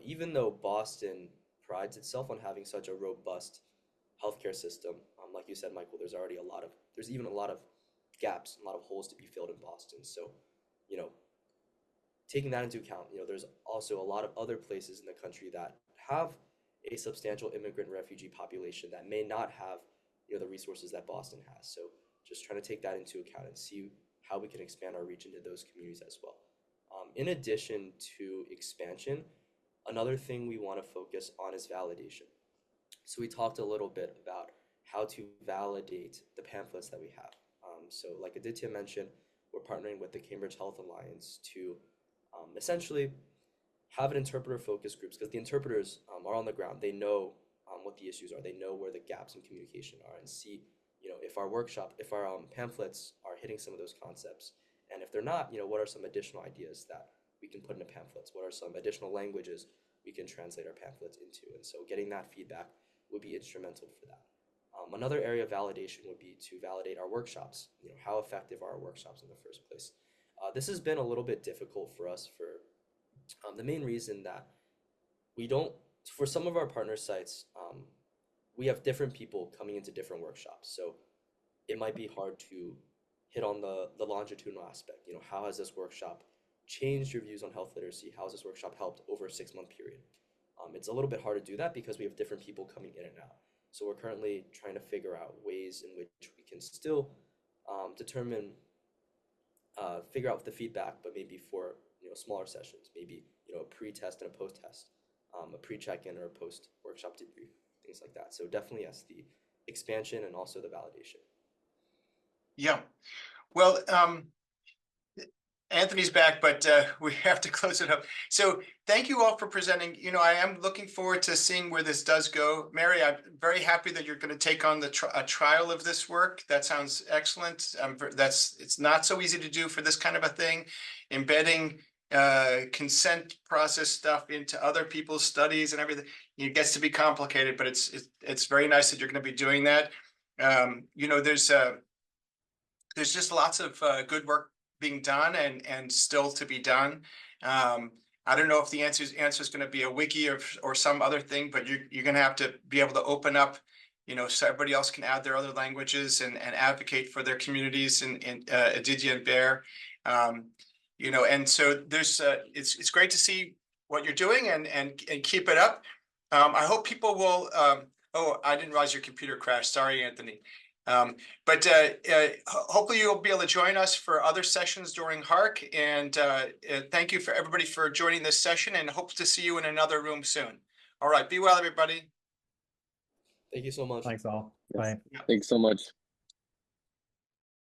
even though Boston prides itself on having such a robust healthcare system, like you said, Michael, there's even a lot of gaps, a lot of holes to be filled in Boston. So, taking that into account, there's also a lot of other places in the country that have a substantial immigrant refugee population that may not have, the resources that Boston has. So just trying to take that into account and see how we can expand our reach into those communities as well. In addition to expansion, another thing we want to focus on is validation. So we talked a little bit about how to validate the pamphlets that we have. So like Aditya mentioned, we're partnering with the Cambridge Health Alliance to essentially have an interpreter focus groups, because the interpreters are on the ground. They know what the issues are. They know where the gaps in communication are, and see, if our pamphlets are hitting some of those concepts, and if they're not, what are some additional ideas that we can put into pamphlets? What are some additional languages we can translate our pamphlets into? And so getting that feedback would be instrumental for that. Another area of validation would be to validate our workshops. How effective are our workshops in the first place? This has been a little bit difficult for us for the main reason that for some of our partner sites, we have different people coming into different workshops. So it might be hard to hit on the longitudinal aspect. How has this workshop changed your views on health literacy? How has this workshop helped over a 6-month period? It's a little bit hard to do that because we have different people coming in and out. So we're currently trying to figure out ways in which we can still figure out the feedback, but maybe for smaller sessions, maybe a pre-test and a post-test, a pre-check-in or a post-workshop debrief, things like that. So definitely, yes, the expansion and also the validation. Yeah, well, Anthony's back, but we have to close it up. So thank you all for presenting. I am looking forward to seeing where this does go. Mary, I'm very happy that you're going to take on a trial of this work. That sounds excellent. It's not so easy to do for this kind of a thing. Embedding consent process stuff into other people's studies and everything, it gets to be complicated, but it's very nice that you're going to be doing that. There's just lots of good work being done and still to be done. I don't know if the answer is going to be a wiki or some other thing, but you're going to have to be able to open up, so everybody else can add their other languages and advocate for their communities in Aditya and Bear. And so there's it's great to see what you're doing and keep it up. I hope people will. Oh, I didn't realize your computer crashed. Sorry, Anthony. But hopefully you'll be able to join us for other sessions during HARC. And thank you for everybody for joining this session, and hope to see you in another room soon. All right, be well, everybody. Thank you so much. Thanks all. Yes. Bye. Thanks so much.